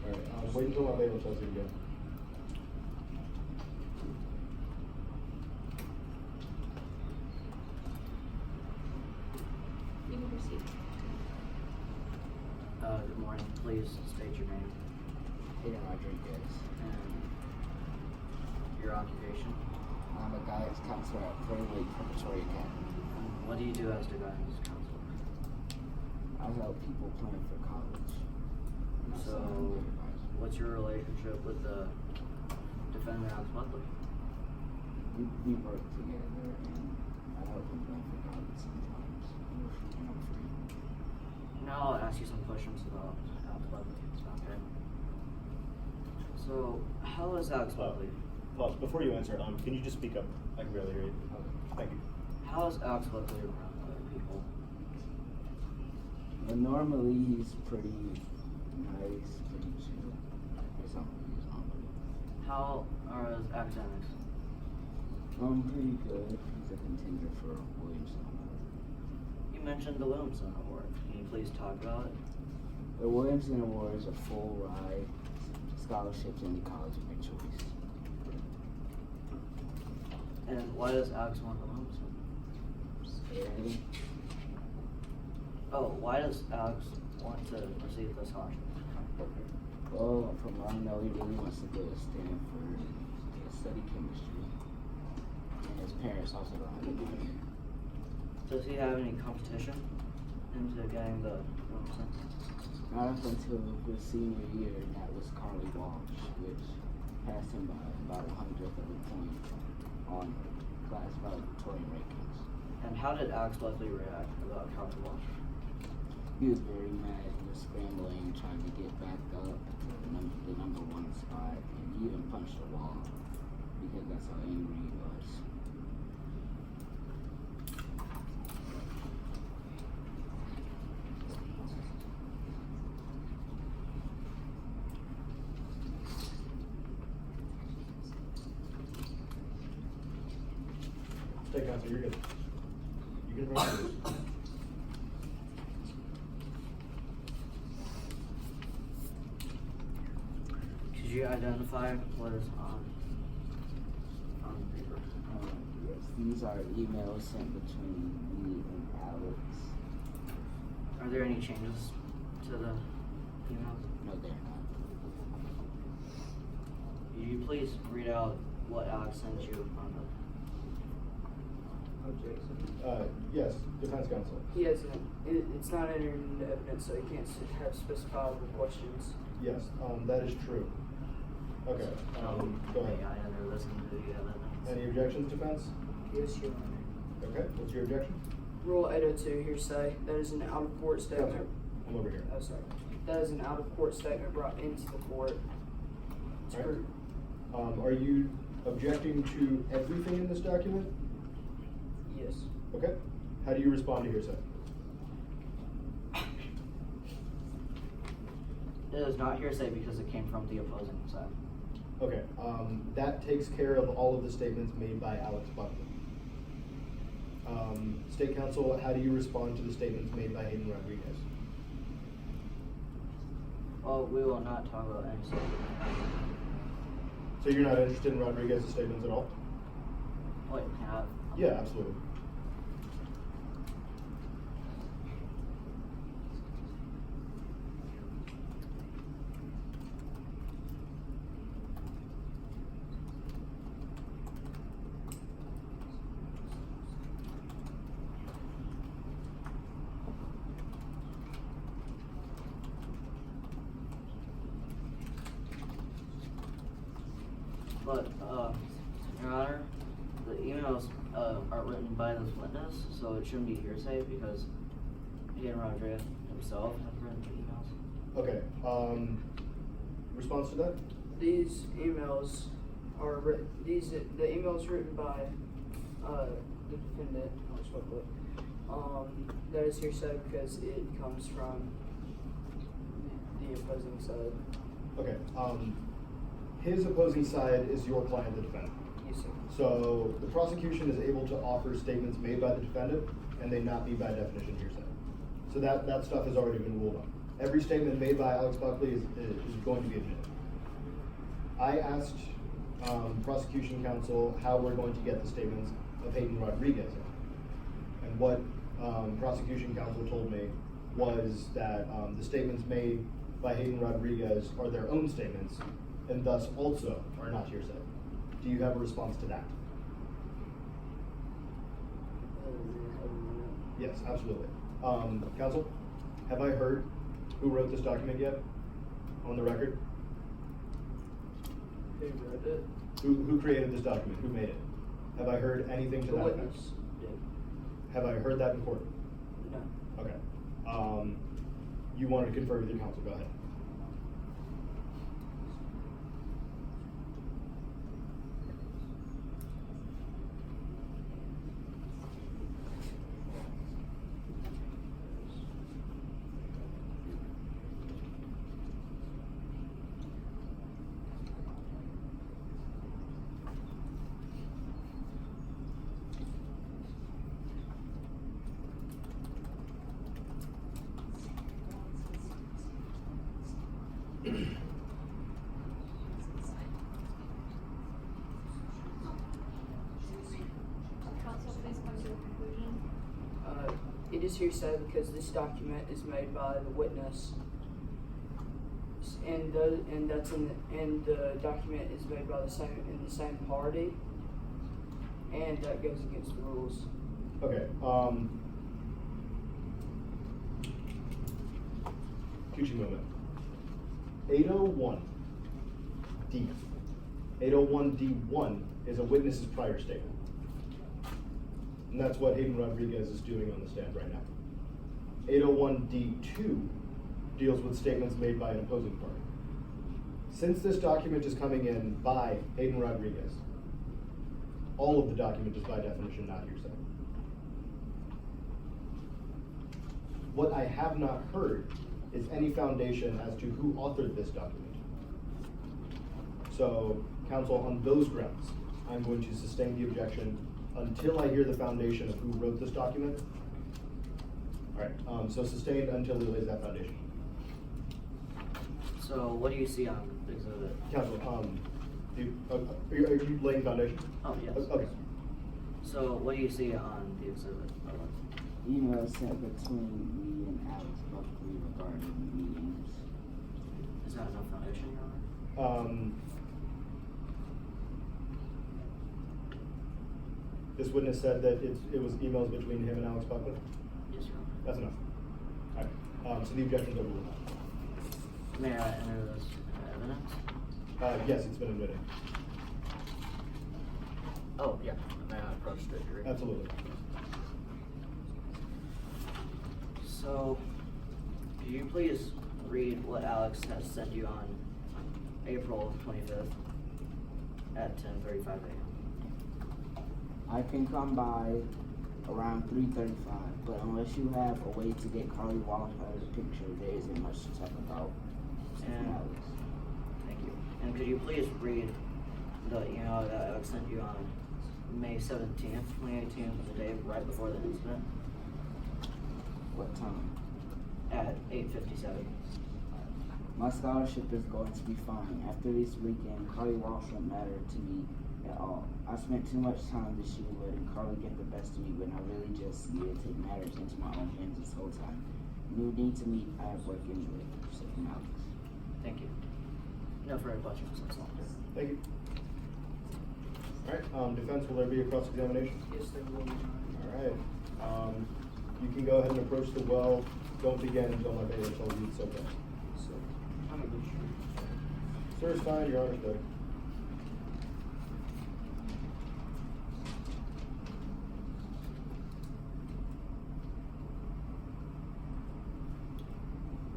All right, Wait until my bailiff tells you to go. You can proceed. Good morning. Please state your name Hayden Rodriguez. and your occupation. I'm a guidance counselor at Prairie Lake Preparatory Academy. And what do you do as the guidance counselor? I help people plan for college. And I So, serve as an advisor. what's your relationship with the defendant, Alex Buckley? We work together and I help them plan for college sometimes. And I'm free. Now I'll ask you some questions about Alex Buckley. Okay. So, how is Alex Buckley? Pause. Before you answer, can you just speak up? I can barely hear you. Thank you. How is Alex Buckley around other people? But normally he's pretty nice, pretty chill. That's not what he's normally. How are his academics? Pretty good. He's a contender for Williamson Award. You mentioned the Williamson Award. Can you please talk about it? The Williamson Award is a full ride scholarship to any college of your choice. And why does Alex want the Williamson? And Oh, why does Alex want to receive this scholarship? well, from what I know, he really wants to go to Stanford to study chemistry. And his parents also don't have any money. Does he have any competition into getting the Williamson? Not up until his senior year, and that was Carly Walsh, which passed him by about 100th of a point on class valedictorian rankings. And how did Alex Buckley react about Carly Walsh? He was very mad. He was scrambling, trying to get back up to the number one spot, and he even punched the wall because that's how angry he was. State counsel, you're good. You can proceed. Could you identify what is on the paper? Yes, these are emails sent between me and Alex. Are there any changes to the emails? No, they're not. Could you please read out what Alex sent you on the? Yes, defense counsel. He hasn't. It's not entered into evidence, so he can't have specifiable questions. Yes, that is true. Okay, go ahead. I never listened to the evidence. Any objections, defense? Yes, Your Honor. Okay, what's your objection? Rule 802, hearsay. That is an out-of-court statement. Counselor, I'm over here. Oh, sorry. That is an out-of-court statement brought into the court. It's Right. per- Are you objecting to everything in this document? Yes. Okay. How do you respond to hearsay? It is not hearsay because it came from the opposing side. Okay, that takes care of all of the statements made by Alex Buckley. State counsel, how do you respond to the statements made by Hayden Rodriguez? Well, we will not talk about any statement. So you're not interested in Rodriguez's statements at all? Wait, can I? Yeah, absolutely. But, Your Honor, the emails are written by this witness, so it shouldn't be hearsay because Hayden Rodriguez himself has written the emails. Okay, response to that? These emails are written. The emails written by the defendant, Alex Buckley. That is hearsay because it comes from the opposing side. Okay, his opposing side is your client, the defendant. Yes, sir. So the prosecution is able to offer statements made by the defendant and they not be by definition hearsay. So that stuff has already been ruled on. Every statement made by Alex Buckley is going to be admitted. I asked prosecution counsel how we're going to get the statements of Hayden Rodriguez in. And what prosecution counsel told me was that the statements made by Hayden Rodriguez are their own statements and thus also are not hearsay. Do you have a response to that? Yes, absolutely. Counsel, have I heard who wrote this document yet on the record? Who wrote it? Who created this document? Who made it? Have I heard anything to The that witness effect? did. Have I heard that in court? No. Okay. You wanted to confer with your counsel, go ahead. Counsel, please come to a conclusion. It is hearsay because this document is made by the witness, and the document is made by the same party, and that goes against the rules. Okay. Teaching moment. 801D. 801D1 is a witness's prior statement. And that's what Hayden Rodriguez is doing on the stand right now. 801D2 deals with statements made by an opposing party. Since this document is coming in by Hayden Rodriguez, all of the document is by definition not hearsay. What I have not heard is any foundation as to who authored this document. So, counsel, on those grounds, I'm going to sustain the objection until I hear the foundation of who wrote this document. All right, so sustained until he lays that foundation. So what do you see on the exhibit? Counsel, are you laying foundation? Oh, yes. Okay. So what do you see on the exhibit? Email sent between me and Alex Buckley regarding meetings. Is that enough foundation, Your Honor? This witness said that it was emails between him and Alex Buckley? Yes, Your Honor. That's enough. All right, so the objection's overruled. May I enter this into evidence? Yes, it's been admitted. Oh, yeah. May I approach the jury? Absolutely. So, could you please read what Alex has sent you on April 25th at 10:35 a.m.? I can come by around 3:35, but unless you have a way to get Carly Walsh out of the picture, there isn't much to talk about. And, Alex. thank you. And could you please read the email that Alex sent you on May 17th, 2018, the day right before the incident What time? at 8:57? My scholarship is going to be fine. After this weekend, Carly Walsh won't matter to me at all. I spent too much time this year letting Carly get the best of me when I really just needed to take matters into my own hands this whole time. No need to meet. I have work anyway. So from Alex. Thank you. No further questions. That's all. Thank you. All right, defense, will there be a cross-examination? Yes, there will be. All right. You can go ahead and approach the well. Don't begin until my bailiff tells you it's okay. So, I'm a good shooter. Sir, it's fine. Your Honor's good.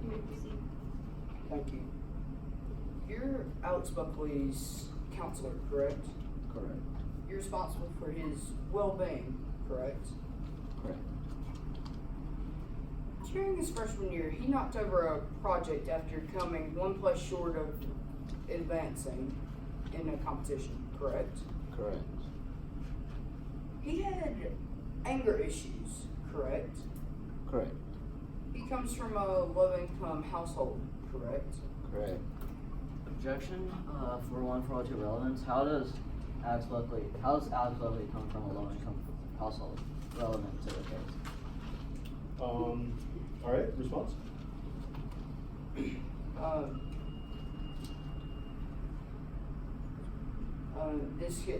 You may proceed. Thank you. You're Alex Buckley's counselor, correct? Correct. You're responsible for his well-being, correct? Correct. During his freshman year, he knocked over a project after coming one place short of advancing in a competition, correct? Correct. He had anger issues, correct? Correct. He comes from a low-income household, correct? Correct. objection, for 402 relevance. How does Alex Buckley come from a low-income household relevant to the case? Alright, response?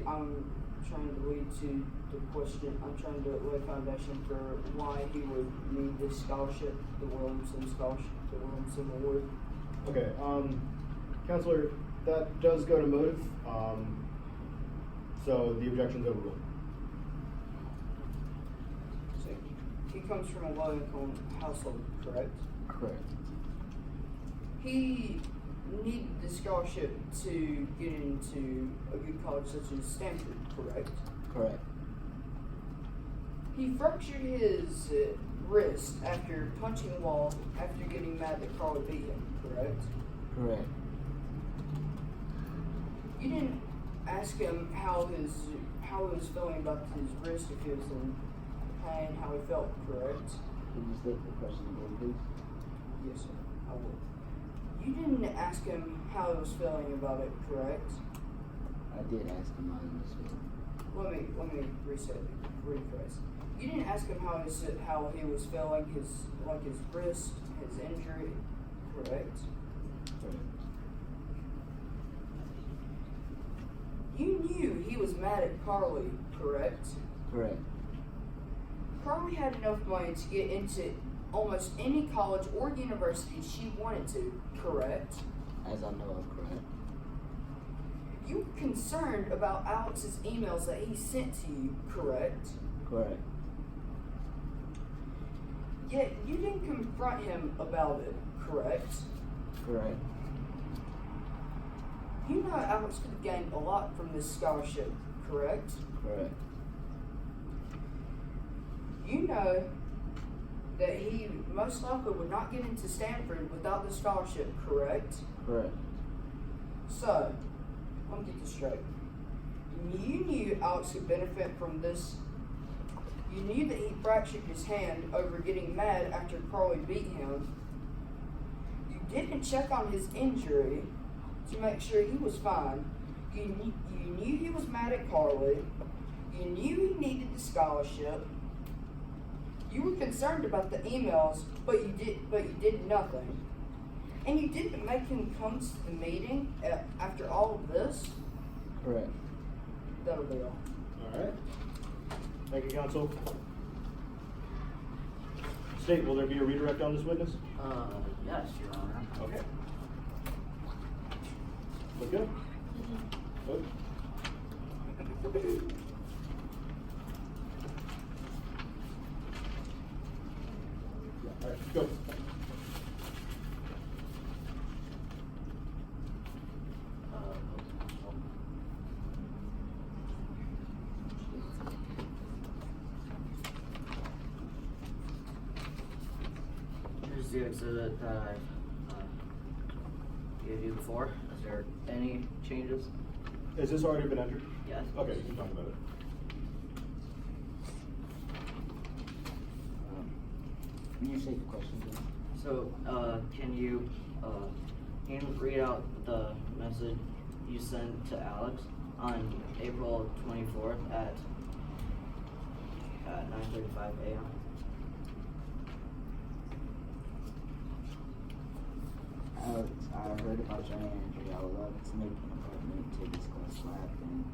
I'm trying to lead to the question. I'm trying to lay foundation for why he would need this scholarship, the Williamson scholarship, the Williamson award. Okay, Counselor, that does go to motive, so the objection's overruled. So he comes from a low-income household, correct? Correct. He needed the scholarship to get into a good college such as Stanford, correct? Correct. He fractured his wrist after punching a wall after getting mad that Carly beat him, correct? Correct. You didn't ask him how he was feeling about his wrist, if he was in pain, how he felt, correct? Can you state the question again, please? Yes, sir, I will. You didn't ask him how he was feeling about it, correct? I did ask him how he was feeling. Let me rephrase. You didn't ask him how he was feeling, his wrist, his injury, correct? Correct. You knew he was mad at Carly, correct? Correct. Carly had enough money to get into almost any college or university she wanted to, correct? As I know of, correct. You were concerned about Alex's emails that he sent to you, correct? Correct. Yet you didn't confront him about it, correct? Correct. You know Alex could have gained a lot from this scholarship, correct? Correct. You know that he most likely would not get into Stanford without the scholarship, correct? Correct. So, let me get this straight. You knew Alex could benefit from this. You knew that he fractured his hand over getting mad after Carly beat him. You didn't check on his injury to make sure he was fine. You knew he was mad at Carly. You knew he needed the scholarship. You were concerned about the emails, but you did nothing. And you didn't make him come to the meeting after all of this? Correct. That'll be all. Alright. Thank you, counsel. State, will there be a redirect on this witness? Yes, Your Honor. Okay. Look good. Good. Yeah, alright, go. Here's the exhibit that I gave you before. Is there any changes? Has this already been entered? Yes. Okay, you can talk about it. Can you state the question, please? So, can you read out the message you sent to Alex on April 24th at 9:35 a.m.? Alex, I heard about your hand injury. I would love to make an appointment to discuss what happened,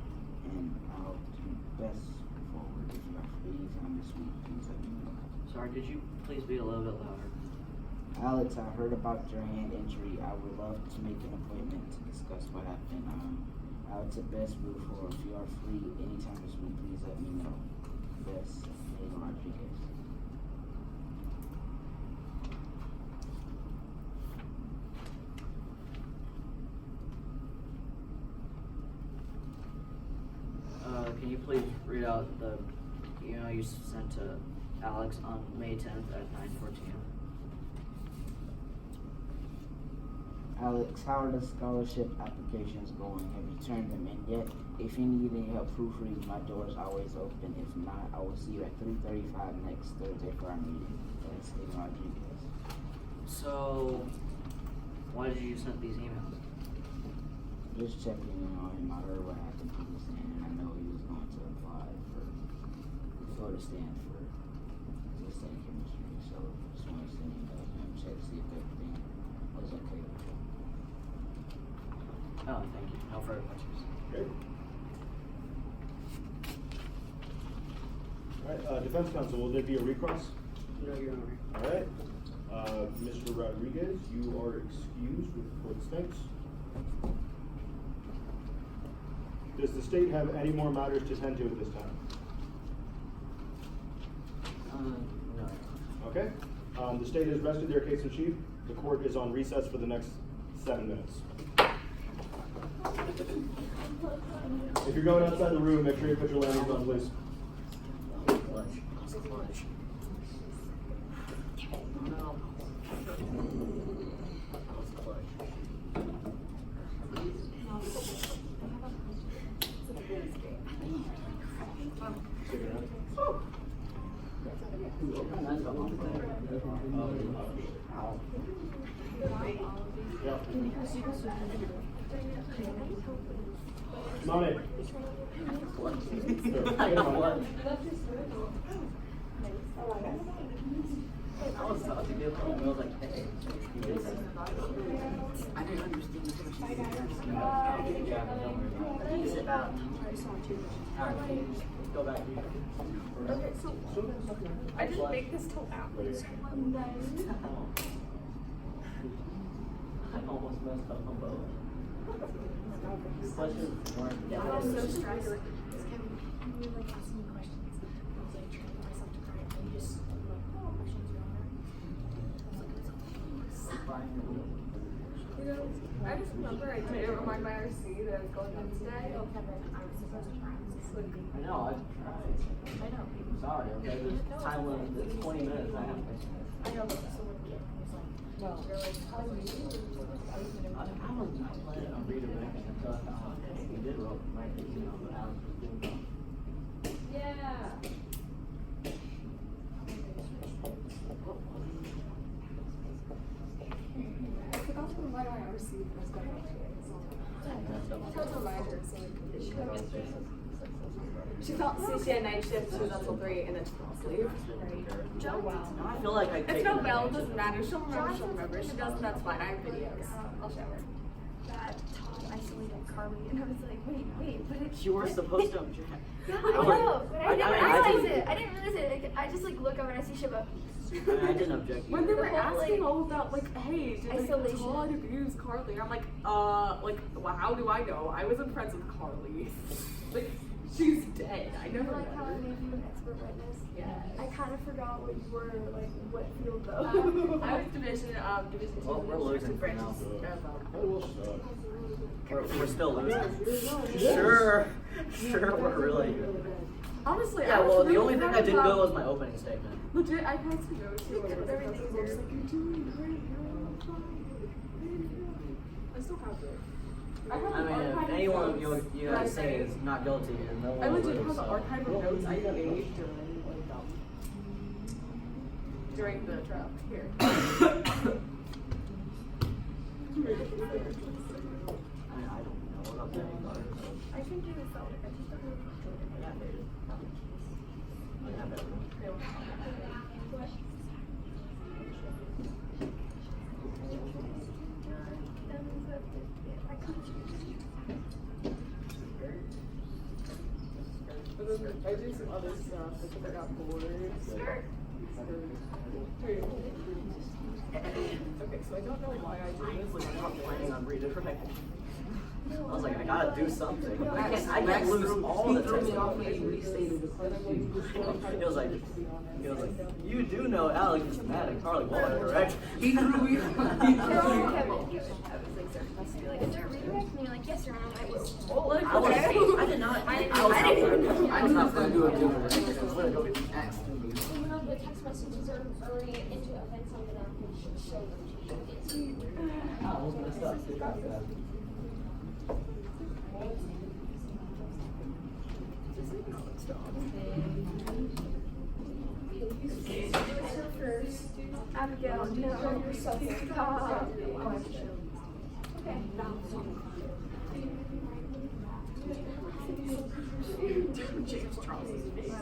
and I'll do best forward. If you are free anytime this week, please let me know. Sorry, could you please be a little bit louder? Alex, I heard about your hand injury. I would love to make an appointment to discuss what happened. Alex at best move forward. If you are free anytime this week, please let me know. Best, Mayla Rodriguez. Can you please read out the email you sent to Alex on May 10th at 9:14? Alex, how are the scholarship applications going? Have you turned them in yet? If you need any help proofreading, my door is always open. If not, I will see you at 3:35 next Thursday for our meeting. That's Mayla Rodriguez. So, why did you send these emails? just checking in on him. I heard what happened to him, and I know he was going to apply for the Stanford to study chemistry. So just wanted to send him and check to see if everything was okay with him. Oh, thank you. No further questions. Great. All right, defense counsel, will there be a recross? No, Your Honor. All right. Mr. Rodriguez, you are excused with the court thanks. Does the state have any more matters to tend to at this time? No. Okay. The state has rested their case in chief. The court is on recess for the next 7 minutes. If you're going outside the room, make sure you put your landings on, please. Come on in. I was about to give him, I was like, hey, you did something. I didn't understand the question. Yeah, don't worry about it. Sit down. Alright, go back. Okay, so I didn't make this till after. I almost messed up on both. Questions weren't. I was so stressed. Kevin, you were like asking me questions. I was like trying to get myself to cry, and you just like, oh, questions, Your Honor. I was like, it's You know, I just remember I didn't remind my RC that I was going home today. oh, Kevin, I was supposed to try. I know, I tried. I know. Sorry, okay, there's time limit, it's 20 minutes, I have to. I know, but someone came and was like, no, they're like, how are you? I was not planning on redirecting until I found out that we did roll, right, you know, but Alex was doing that. Yeah. I forgot to remind my RC that I was going home today. So I had to remind her so she felt since she had night shift, she was up till 3 and then she fell asleep. Oh, wow. I feel like I It's take no it bell, away. doesn't matter. She'll remember. If she doesn't, that's fine. I have videos. I'll show her. That Tom isolated Carly, and I was like, wait, but it. You were supposed to object. Yeah, Oh, I know, but I didn't realize didn't- it. I didn't realize it. Like, I just like look up and I see Shiva. I didn't object When they either. were The whole, asking like, all about like, hey, did isolation. Todd abuse Carly? I'm like, well, how do I know? I wasn't friends with Carly. Like, she's dead. I never Like how I met her. made you an expert witness. Yeah. I kind of forgot what you were, like what field though. I was division 2. Well, we're losing for now. That will suck. We're still losing. Sure, we're really good. Honestly, Yeah, I was well, the really only thing proud that didn't of go was my opening statement. Legit, I had to go to Everything's like, good. you're doing great, you're fine. I still have it. I have I an mean, if archive of anyone of notes you that I guys say made. is not guilty, and no I one legit would, have an so. archive of notes I made during the trial. Here. I mean, I don't know what I'm saying about it. I can do this all. I just don't know. But then I do some other stuff because I got bored. Okay, so I don't know why I I did was this. not planning on redirecting. I was like, I gotta do something. I can't lose all the threw me time. off when he restated the question. He was like, you do know Alex is mad at Carly Waller, correct? He threw me. Kevin. I was like, is there a redirect? And you're like, yes, Your Honor. I was. I did not. I was not planning to do it. You know, the text messages are already into events on the app, and should show them to you. I was messed up. Abigail, no. Yourself. Stop. Okay. James Charles's face. I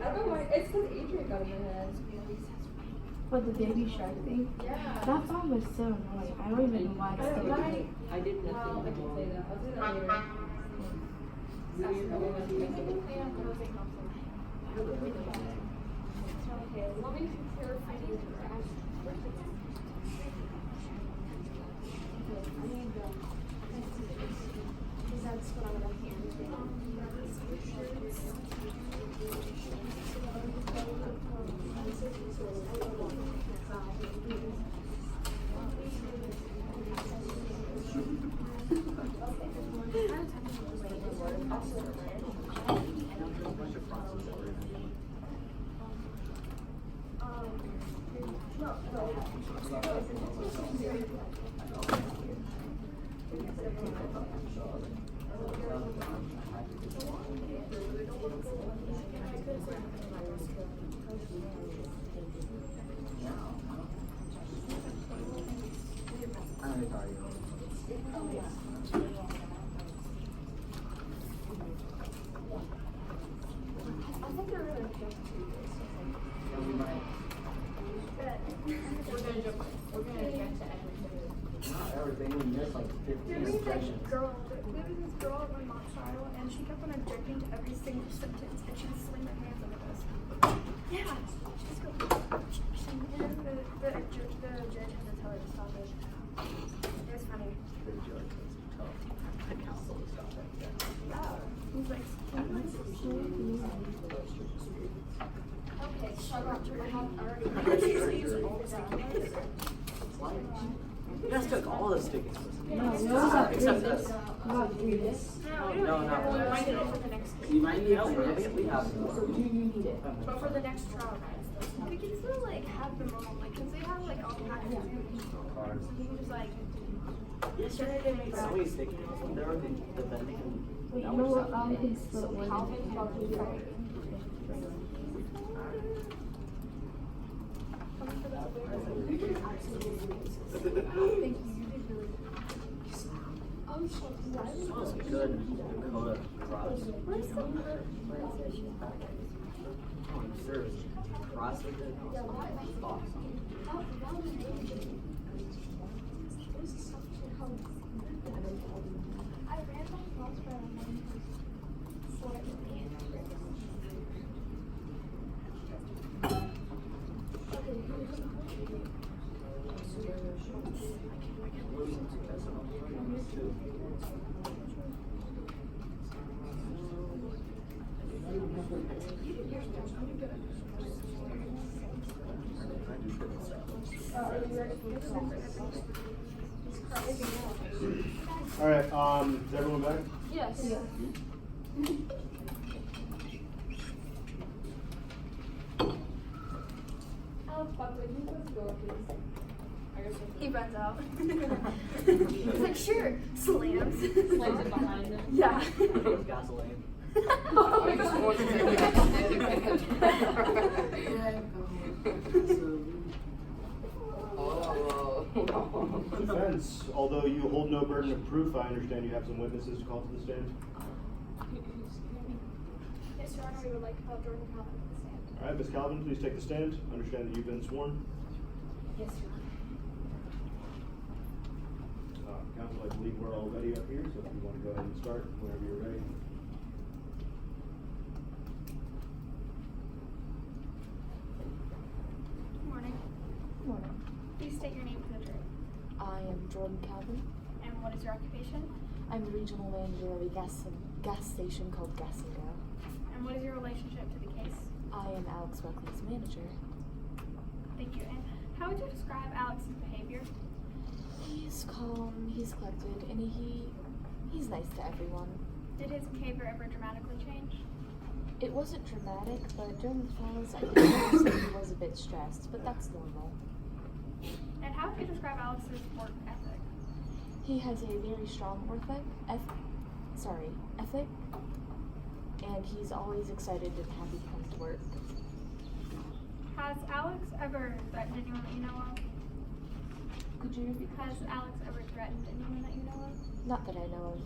don't know why. It's because Adrian got in the head. But the Baby Shark thing? Yeah. That song was so annoying. I don't even know why it's still there. I did nothing wrong. I'll do that later. Okay, let me clarify these. I need the. Because that's what I'm looking at. I think they're really just We're gonna get to everything. Not everything, we missed like 15 There was sections. this girl at my mock trial, and she kept on objecting to every single sentence, and she would slam her hands on the desk. Yeah, she just goes, and the judge had to tell her to stop it. It was funny. The judge was tough. The counsel was tough. Yeah, he was like, okay, so I have already. Usually use all the documents. You guys took all the stickers. No, we only got Except three. this. We got three this. No, not We one. might need it for the next. You might need No, to we have. So you need it. But for the next trial, guys. we can still like have them all, like, cause they have like all kinds of cards. you can just like, yesterday they made So many sticky notes when they were defending and Wait, you that know was what? I can split one. smells good. Dakota cross. Oh, sure. Cross with it. Awesome. I ran my class for All right, is everyone back? Yes. Buckley, can you close the door, please? he runs out. He's like, sure, slams. Slams it behind him. Yeah. Gasoline. I just wanted Defense, although you hold no burden of proof, I understand you have some witnesses to call to the stand. Yes, Your Honor, we would like Jordan Calvin to the stand. All right, Ms. Calvin, please take the stand. Understand that you've been sworn. Yes, Your Honor. Counsel, I believe we're all ready up here, so if you want to go ahead and start whenever you're ready. Good morning. Morning. Please state your name for the jury. I am Jordan Calvin. And what is your occupation? I'm the regional manager of a gas station called Gas and Go. And what is your relationship to the case? I am Alex Buckley's manager. Thank you. And how would you describe Alex's behavior? He's calm, he's collected, and he's nice to everyone. Did his behavior ever dramatically change? It wasn't dramatic, but during the trials I did notice that he was a bit stressed, but that's normal. And how would you describe Alex's work ethic? He has a very strong ethic, and he's always excited and happy to come to work. Has Alex ever threatened anyone that you know of? Could you repeat? Has Alex ever threatened anyone that you know of? Not that I know of.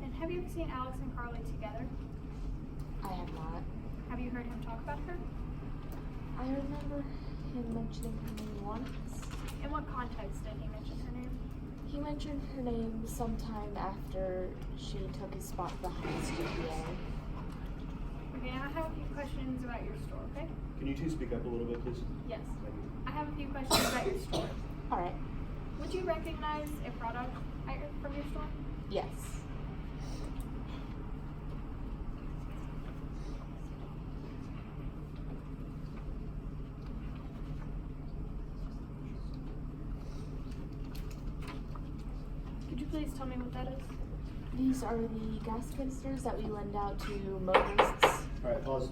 And have you ever seen Alex and Carly together? I have not. Have you heard him talk about her? I remember him mentioning her name once. In what context did he mention her name? He mentioned her name sometime after she took his spot behind studio. Okay, I have a few questions about your store, okay? Can you two speak up a little bit, please? Yes. I have a few questions about your store. Alright. Would you recognize a product from your store? Yes. Could you please tell me what that is? These are the gas canisters that we lend out to motorists. Alright, pause.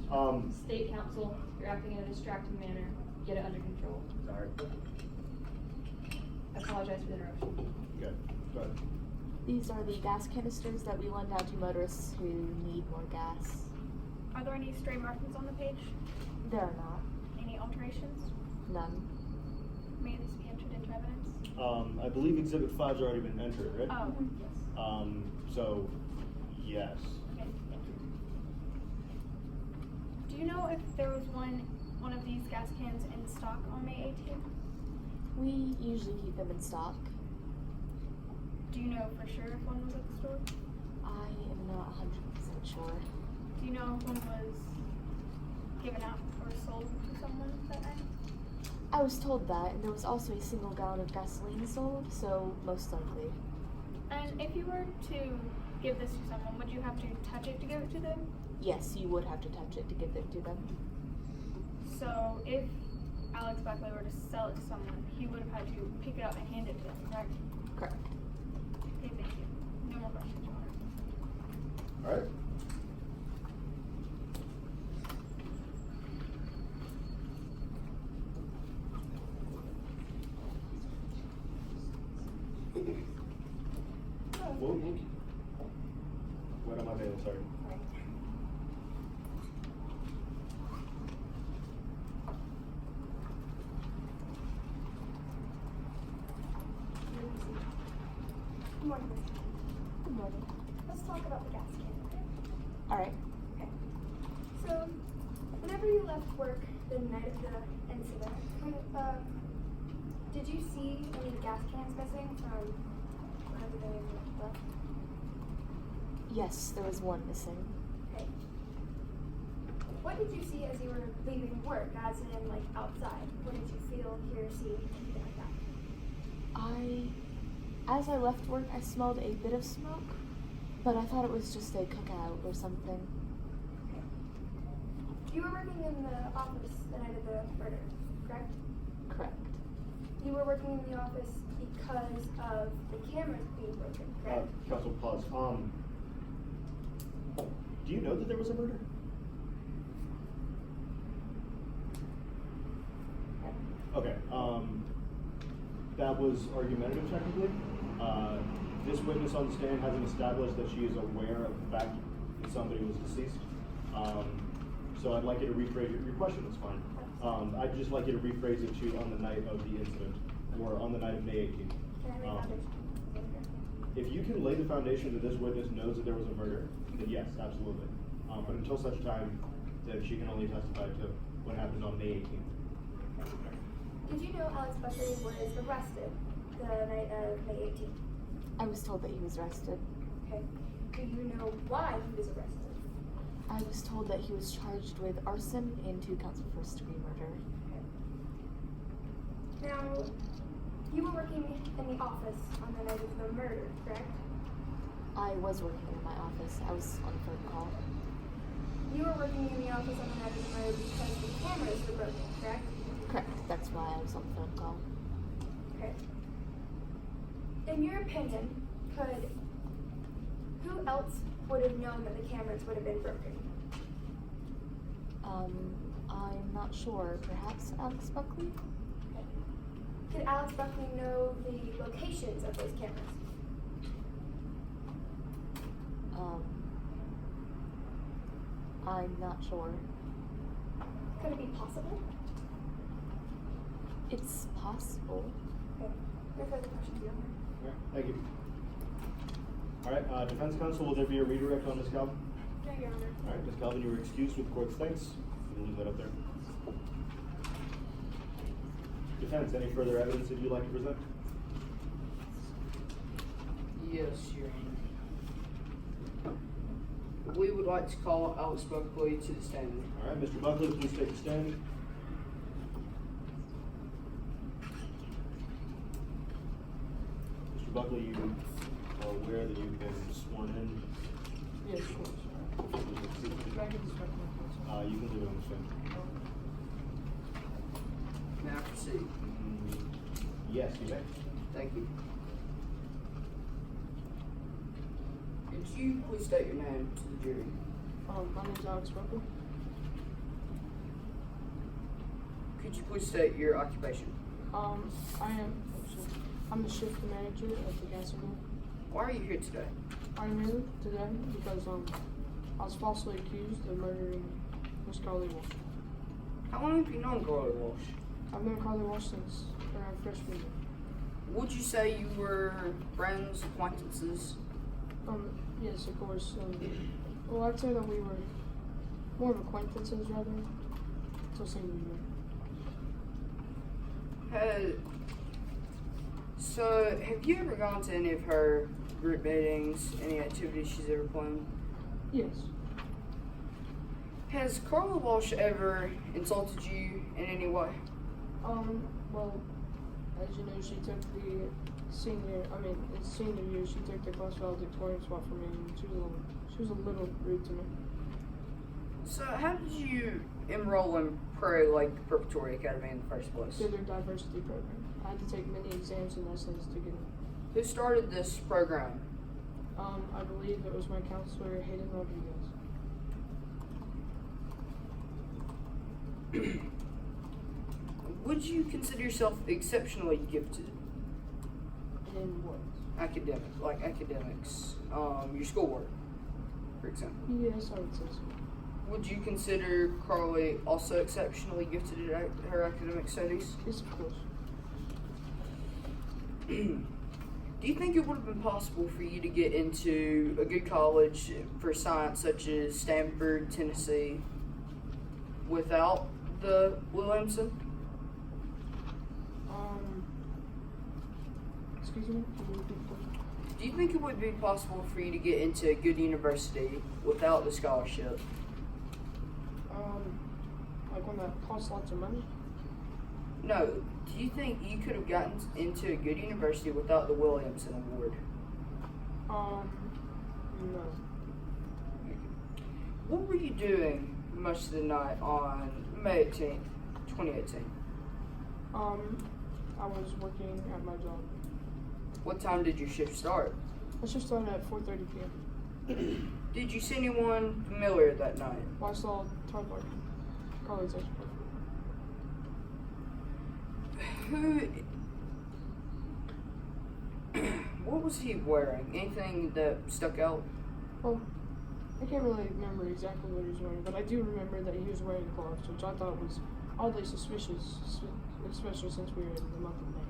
State council, you're acting in a distracting manner. Get it under control. Sorry. I apologize for the interruption. Okay, go ahead. These are the gas canisters that we lend out to motorists who need more gas. Are there any stray markings on the page? There are not. Any alterations? None. May this be entered into evidence? I believe Exhibit 5's already been entered, right? Oh, yes. So, yes. Okay, thank you. Do you know if there was one of these gas cans in stock on May 18th? We usually keep them in stock. Do you know for sure if one was at the store? I am not 100% sure. Do you know if one was given out or sold to someone that night? I was told that, and there was also a single gallon of gasoline sold, so most likely. And if you were to give this to someone, would you have to touch it to give it to them? Yes, you would have to touch it to give it to them. So if Alex Buckley were to sell it to someone, he would have had to pick it up and hand it to them, correct? Correct. Okay, thank you. No more questions, Your Honor. Alright. Whoa. Wait on my bail, sorry. Good morning, Miss Kane. Good morning. Let's talk about the gas can, okay? Alright. Okay. So, whenever you left work the night of the incident, did you see any gas cans missing from wherever they left? Yes, there was one missing. Okay. What did you see as you were leaving work, as in, like, outside? What did you feel, hear, see, anything like that? As I left work, I smelled a bit of smoke, but I thought it was just a cookout or something. Okay. You were working in the office the night of the murder, correct? Correct. You were working in the office because of the cameras being broken, correct? Council, pause. Do you know that there was a murder? Okay, that was argumentative technically. This witness on the stand hasn't established that she is aware of the fact that somebody was deceased. So I'd like you to rephrase your question, that's fine. I'd just like you to rephrase it to on the night of the incident, or on the night of May 18th. Can I lay foundation? If you can lay the foundation that this witness knows that there was a murder, then yes, absolutely. But until such time, that she can only testify to what happened on May 18th. Did you know Alex Buckley was arrested the night of May 18th? I was told that he was arrested. Okay. Do you know why he was arrested? I was told that he was charged with arson and 2 counts of first-degree murder. Okay. Now, you were working in the office on the night of the murder, correct? I was working in my office. I was on phone call. You were working in the office on the night of the murder because the cameras were broken, correct? Correct. That's why I was on phone call. Okay. In your opinion, who else would have known that the cameras would have been broken? I'm not sure. Perhaps Alex Buckley? Okay. Could Alex Buckley know the locations of those cameras? I'm not sure. Could it be possible? It's possible. Okay. No further questions, Your Honor. All right, thank you. All right, defense counsel, will there be a redirect on Ms. Calvin? No, Your Honor. All right, Ms. Calvin, you were excused with court's thanks. You can leave that up there. Defense, any further evidence that you'd like to present? Yes, Your Honor. We would like to call Alex Buckley to the stand. All right, Mr. Buckley, please take a stand. Mr. Buckley, you are aware that you've been sworn in? Yes, of course. Can I get this back to my counsel? You can do it on the stand. May I proceed? Yes, you may. Thank you. Could you please state your name to the jury? My name's Alex Buckley. Could you please state your occupation? I'm the shift manager at the gas mill. Why are you here today? I'm here today because I was falsely accused of murdering Miss Carly Walsh. How long have you known Carly Walsh? I've known Carly Walsh since around freshman year. Would you say you were friends, acquaintances? Yes, of course. Well, I'd say that we were more of acquaintances rather until senior year. So, have you ever gone to any of her group meetings, any activities she's ever planned? Yes. Has Carla Walsh ever insulted you in any way? Well, as you know, she took the senior year, she took the class valedictorian spot for me, and she was a little rude to me. So, how did you enroll in Prairie Lake Preparatory Academy in the first place? Through their diversity program. I had to take many exams and essays to get in. Who started this program? I believe it was my counselor, Hayden Rodriguez. Would you consider yourself exceptionally gifted? In what? Academics, your schoolwork, for example. Yes, I would say so. Would you consider Carly also exceptionally gifted at her academic studies? Yes, of course. Do you think it would have been possible for you to get into a good college for science such as Stanford, Tennessee, without the Williamson? Excuse me? Can you repeat the question? Do you think it would be possible for you to get into a good university without the scholarship? Like one that costs lots of money? No. Do you think you could have gotten into a good university without the Williamson Award? No. What were you doing most of the night on May 18th, 2018? I was working at my job. What time did your shift start? I should start at 4:30 p.m. Did you see anyone familiar that night? Well, I saw Todd Larkin, Carly's ex-boyfriend. What was he wearing? Anything that stuck out? Well, I can't really remember exactly what he was wearing, but I do remember that he was wearing gloves, which I thought was oddly suspicious, especially since we were in the month of May.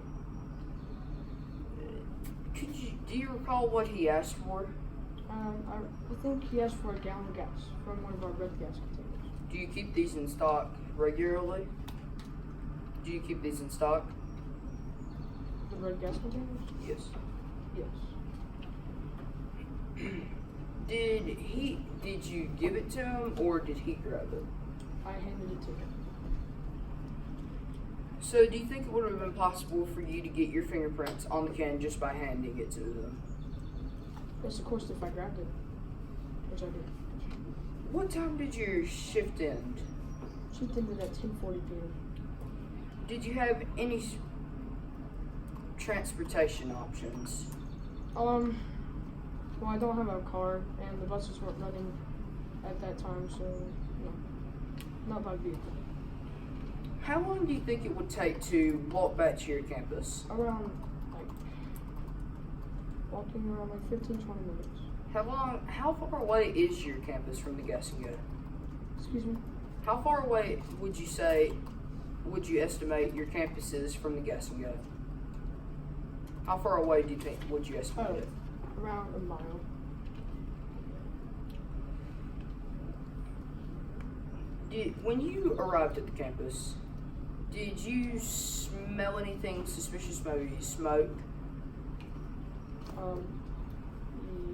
Do you recall what he asked for? I think he asked for a gallon of gas from one of our red gas containers. Do you keep these in stock regularly? Do you keep these in stock? The red gas containers? Yes. Yes. Did you give it to him or did he grab it? I handed it to him. So do you think it would have been possible for you to get your fingerprints on the can just by handing it to them? Yes, of course, if I grabbed it, which I did. What time did your shift end? She ended at 10:40 p.m. Did you have any transportation options? Well, I don't have a car, and the buses weren't running at that time, so, no, not by vehicle. How long do you think it would take to walk back to your campus? Around, walking around 15, 20 minutes. How far away is your campus from the gas and go? Excuse me? How far away would you estimate your campus is from the gas and go? How far away do you think would you estimate it? Around a mile. When you arrived at the campus, did you smell anything suspicious? Maybe smoke?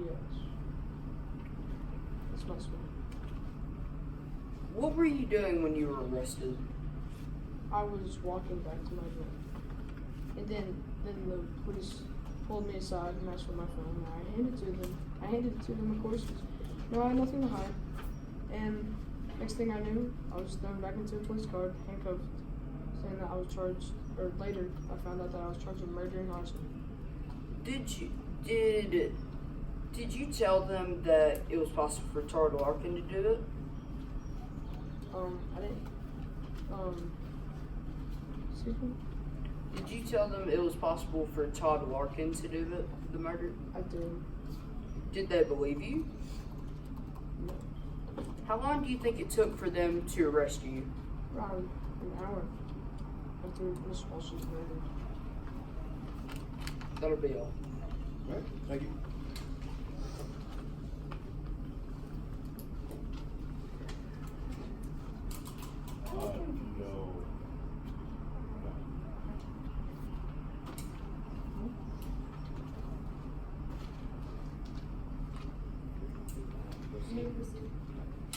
Yes. It's my smoke. What were you doing when you were arrested? I was walking back to my room. And then the police pulled me aside and asked for my phone, and I handed it to them, of course, 'cause, I had nothing to hide. And next thing I knew, I was thrown back into a police car, handcuffed, saying that I was charged, or later I found out that I was charged with murder and arson. Did you tell them that it was possible for Todd Larkin to do it? I didn't, excuse me? Did you tell them it was possible for Todd Larkin to do the murder? I did. Did they believe you? No. How long do you think it took for them to arrest you? Around an hour after Miss Walsh was murdered. That'll be all. Alright, thank you. No.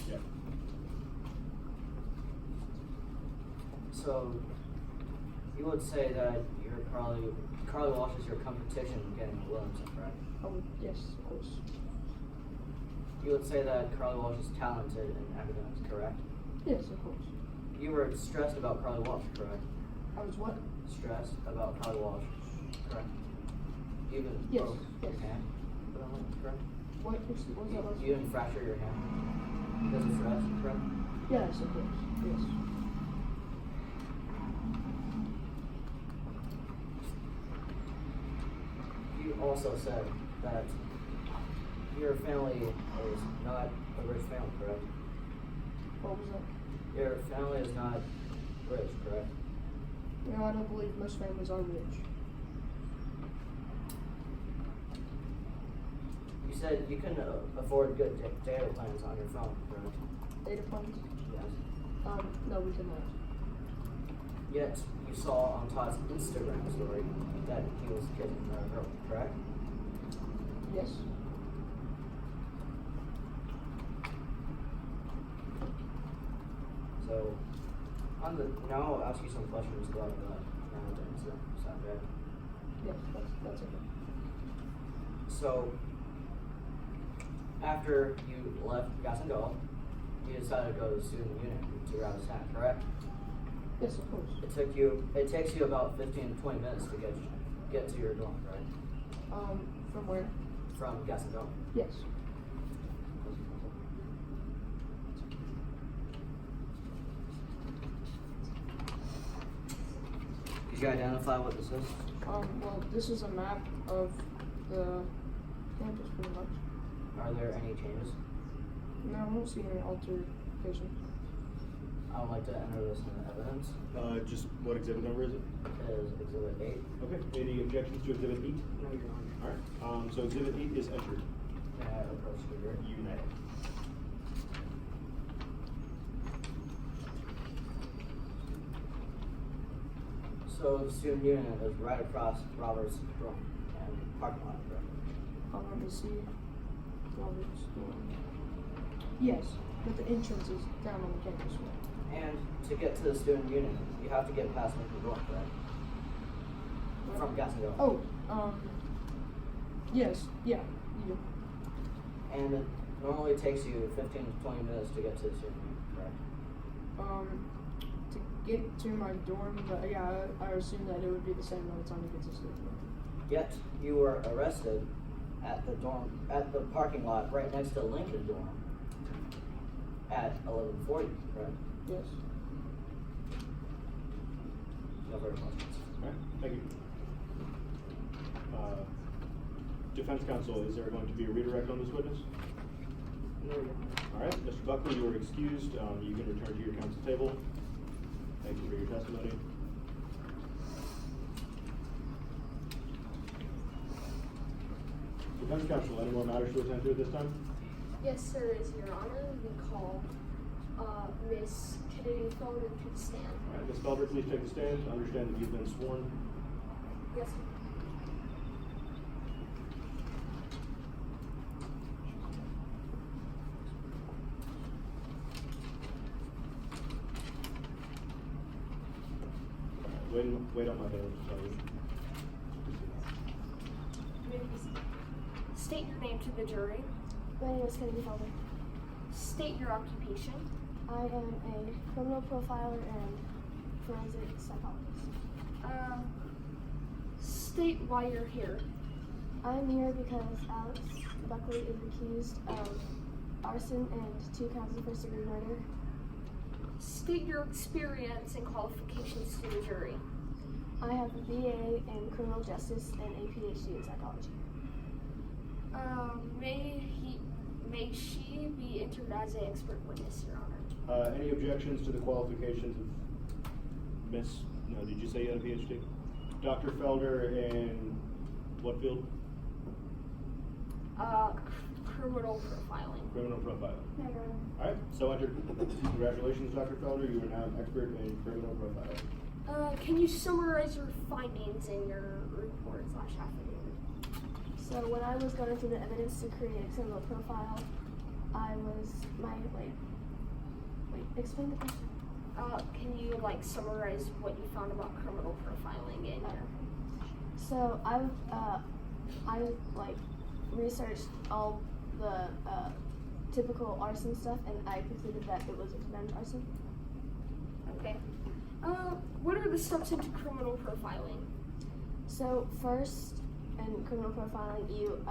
Yeah. So, you would say that you're Carly Walsh is your competition getting Williamson, right? Oh, yes, of course. You would say that Carly Walsh is talented in academics, correct? Yes, of course. You were stressed about Carly Walsh, correct? I was what? Stressed about Carly Walsh, correct? You even Yes, broke yes. your hand, correct? What was that last? You didn't fracture your hand because of stress, correct? Yes, of course. Yes. You also said that your family is not a rich family, correct? What was that? Your family is not rich, correct? No, I don't believe most families are rich. You said you couldn't afford good data plans on your phone, correct? Data plans? Yes. No, we cannot. Yet you saw on Todd's Instagram story that he was kissing another girl, correct? Yes. So, now I'll ask you some questions about the incident. Sound good? Yes, that's okay. So, after you left Gas and Go, you decided to go to the student unit to grab a snack, correct? Yes, of course. It takes you about 15 to 20 minutes to get to your dorm, right? From where? From Gas and Go. Yes. Did you identify what this is? Well, this is a map of the campus, pretty much. Are there any changes? No, I don't see any altercation. I would like to enter this into evidence. Just what exhibit number is it? It is Exhibit 8. Okay, any objections to exhibit 8? No, Your Honor. Alright, so exhibit 8 is entered. May I approach the group? You may. So the student unit is right across Robert's dorm and parking lot, correct? Let me see. Robert's dorm. Yes, but the entrance is down on the campus. And to get to the student unit, you have to get past Lincoln Dorm, correct? From Gas and Go. Oh, yes, yeah, you do. And it normally takes you 15 to 20 minutes to get to the student unit, correct? To get to my dorm, but yeah, I assume that it would be the same amount of time to get to the student dorm. Yet you were arrested at the parking lot right next to Lincoln Dorm at 11:40, correct? Yes. No further questions. Alright, thank you. Defense counsel, is there going to be a redirect on this witness? No, Your Honor. Alright, Mr. Buckley, you are excused. You can return to your counsel table. Thank you for your testimony. Defense counsel, any more matters to attend to at this time? Yes, there is, Your Honor. We call Miss Kennedy Felder to the stand. All right, Ms. Felder, please take the stand. Understand that you've been sworn. Yes, sir. Wait on my bed. Sorry. State your name to the jury. My name is Kennedy Felder. State your occupation. I am a criminal profiler and forensic psychologist. State why you're here. I'm here because Alex Buckley is accused of arson and 2 counts of first-degree murder. State your experience and qualifications to the jury. I have a BA in criminal justice and a PhD in psychology. May she be entered as an expert witness, Your Honor? Any objections to the qualifications of Miss? No, did you say you had a PhD? Dr. Felder in what field? Criminal profiling. Criminal profiling. No, Your Honor. All right, so entered. Congratulations, Dr. Felder. You are now an expert in criminal profiling. Can you summarize your findings in your report/affidavit? So when I was going through the evidence to create a criminal profile, explain the question. Can you summarize what you found about criminal profiling in your? So I researched all the typical arson stuff, and I concluded that it was revenge arson. Okay. What are the steps into criminal profiling? So first, in criminal profiling, you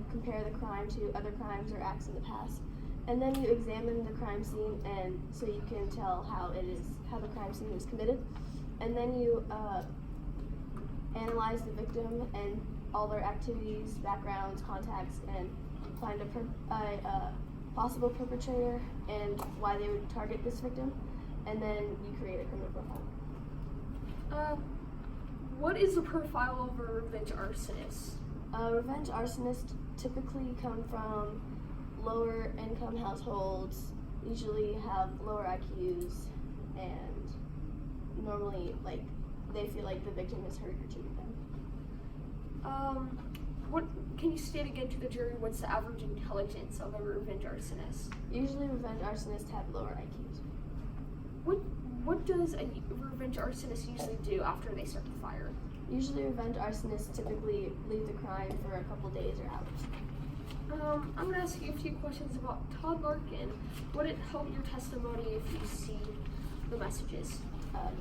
compare the crime to other crimes or acts in the past, and then you examine the crime scene, and so you can tell how the crime scene was committed, and then you analyze the victim and all their activities, backgrounds, contacts, and find a possible perpetrator and why they would target this victim, and then you create a criminal profile. What is the profile of a revenge arsonist? Revenge arsonists typically come from lower income households, usually have lower IQs, and normally they feel like the victim has hurt or cheated them. What can you state again to the jury? What's the average intelligence of a revenge arsonist? Usually revenge arsonists have lower IQs. What does a revenge arsonist usually do after they start the fire? Usually revenge arsonists typically leave the crime for a couple days or hours. I'm going to ask you a few questions about Todd Larkin. Would it help your testimony if you see the messages? Yes.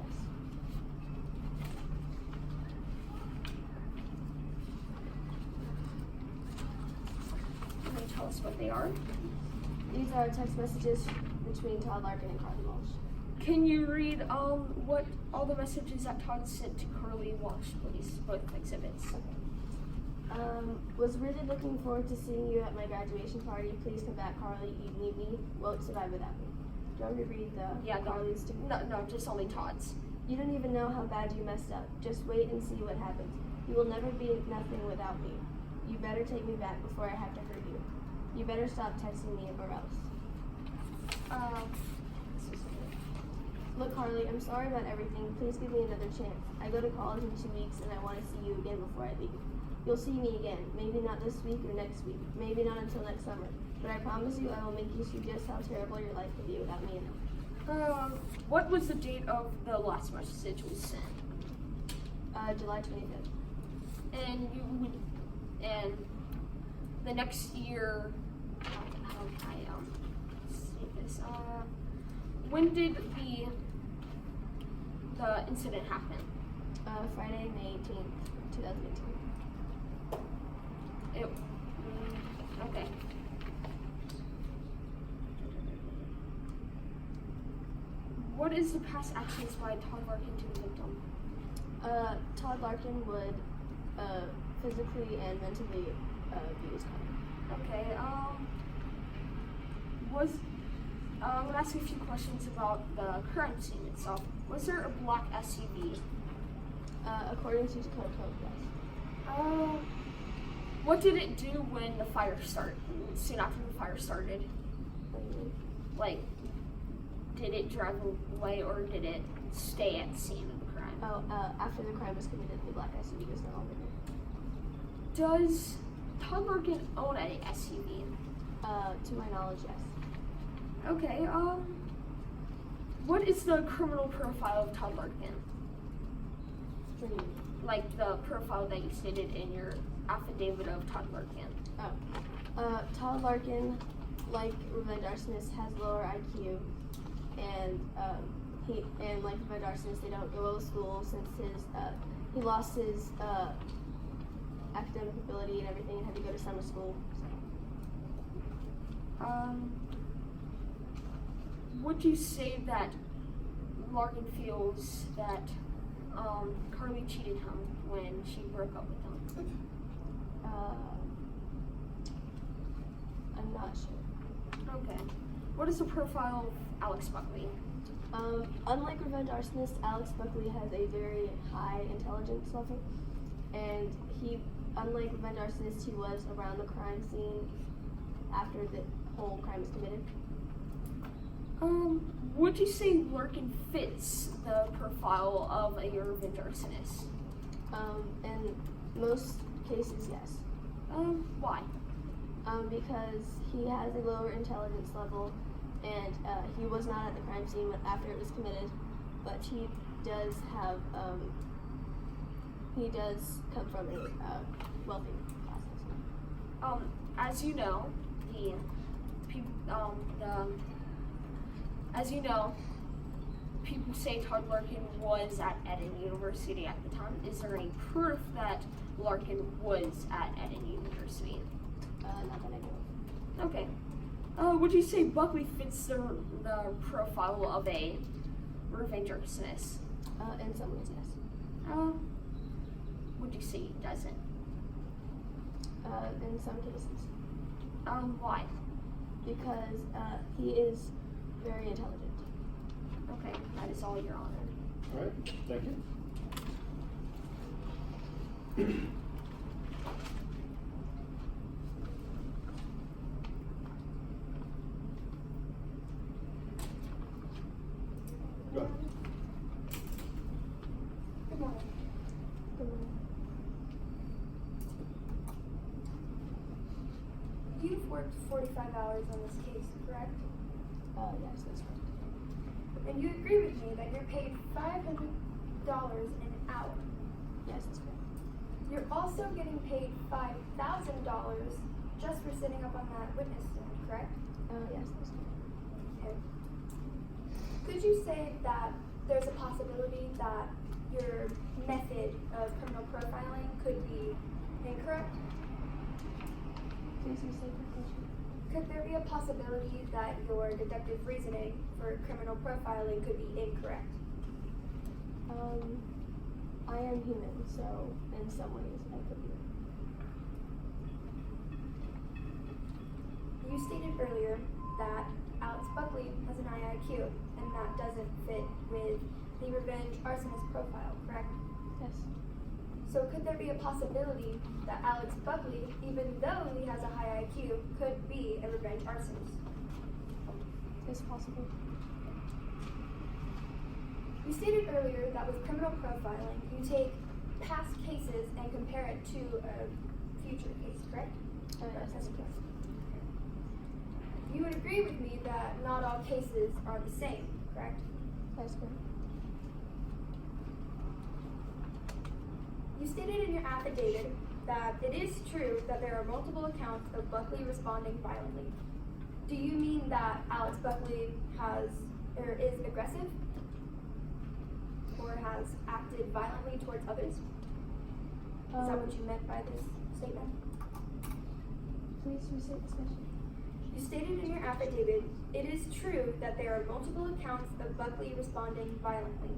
Can you tell us what they are? These are text messages between Todd Larkin and Carly Walsh. Can you read what all the messages that Todd sent to Carly Walsh, please? Both exhibits. Was really looking forward to seeing you at my graduation party. Please come back, Carly. You need me. Won't survive without me. Do you want me to read the Carly's too? No, just only Todd's. You don't even know how bad you messed up. Just wait and see what happens. You will never be nothing without me. You better take me back before I have to hurt you. You better stop texting me or else. Look, Carly, I'm sorry about everything. Please give me another chance. I go to college in 2 weeks and I want to see you again before I leave. You'll see me again. Maybe not this week or next week. Maybe not until next summer. But I promise you I will make you see just how terrible your life will be without me in it. What was the date of the last message we sent? July 25th. And the next year, how can I say this? When did the incident happen? Friday, May 18th, 2018. Okay. What is the past actions by Todd Larkin to the victim? Todd Larkin would physically and mentally abuse Carly. Okay. I'm gonna ask you a few questions about the crime scene itself. Was there a black SUV? According to Dakota Code, yes. What did it do when the fire started? Soon after the fire started, like, did it drive away or did it stay at the scene of the crime? After the crime was committed, the black SUV was no longer there. Does Todd Larkin own an SUV? To my knowledge, yes. Okay, what is the criminal profile of Todd Larkin? What do you mean? Like the profile that you stated in your affidavit of Todd Larkin. Todd Larkin, like revenge arsonists, has lower IQ, and like revenge arsonists, they don't go to school since he lost his academic ability and everything, and had to go to summer school. Would you say that Larkin feels that Carly cheated him when she broke up with him? I'm not sure. Okay. What is the profile of Alex Buckley? Unlike revenge arsonist, Alex Buckley has a very high intelligence level, and unlike revenge arsonist, he was around the crime scene after the whole crime was committed. Would you say Larkin fits the profile of a revenge arsonist? In most cases, yes. Why? Because he has a lower intelligence level, and he was not at the crime scene after it was committed, but he does have, he does come from a wealthy class. As you know, people say Todd Larkin was at Eden University at the time. Is there any proof that Larkin was at Eden University? Not that I know of. Okay. Would you say Buckley fits the profile of a revenge arsonist? In some ways, yes. Would you say he doesn't? In some cases. Why? Because he is very intelligent. Okay, that is all, Your Honor. All right, thank you. Go ahead. Good morning. Good morning. You've worked 45 hours on this case, correct? Yes, that's correct. And you agree with me that you're paid $500 an hour. Yes, that's correct. You're also getting paid $5,000 just for sitting up on that witness stand, correct? Yes, that's correct. Okay. Could you say that there's a possibility that your method of criminal profiling could be incorrect? Please restate the question. Could there be a possibility that your deductive reasoning for criminal profiling could be incorrect? I am human, so in some ways I could be. You stated earlier that Alex Buckley has an high IQ, and that doesn't fit with the revenge arsonist profile, correct? Yes. So could there be a possibility that Alex Buckley, even though he has a high IQ, could be a revenge arsonist? It's possible. You stated earlier that with criminal profiling, you take past cases and compare it to a future case, correct? Yes, that's correct. You would agree with me that not all cases are the same, correct? That's correct. You stated in your affidavit that it is true that there are multiple accounts of Buckley responding violently. Do you mean that Alex Buckley is aggressive? Or has acted violently towards others? Is that what you meant by this statement? Please restate this question. You stated in your affidavit, it is true that there are multiple accounts of Buckley responding violently.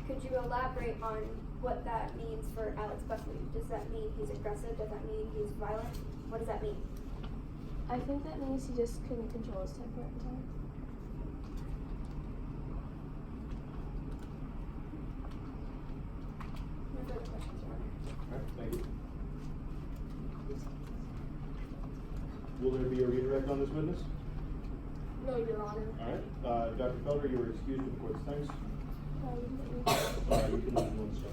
Could you elaborate on what that means for Alex Buckley? Does that mean he's aggressive? Does that mean he's violent? What does that mean? I think that means he just couldn't control his temper at the time. No further questions, Your Honor. All right, thank you. will there be a redirect on this witness? No, Your Honor. All right. Dr. Felder, you are excused from the court's thanks. You can leave one step.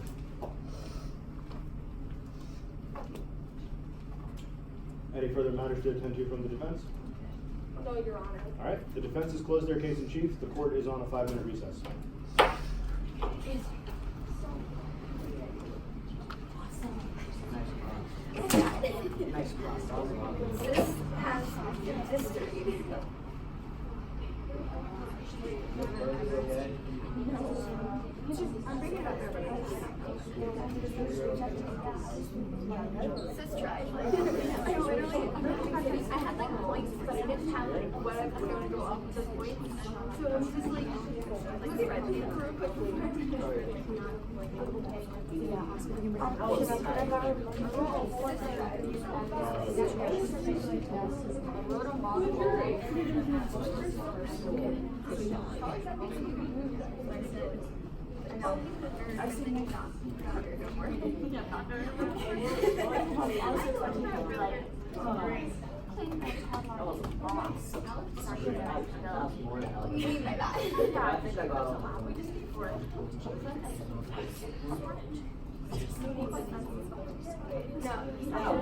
Any further matters to attend to from the defense? No, Your Honor. All right. The defense has closed their case in chief. The court is on a 5-minute recess. Nice cross. That was a lot. This has history. I'm bringing it up there, but Sis tried. I literally, I had like points, but I didn't have like what I was going to go off with the points. So it was just like spread real quickly.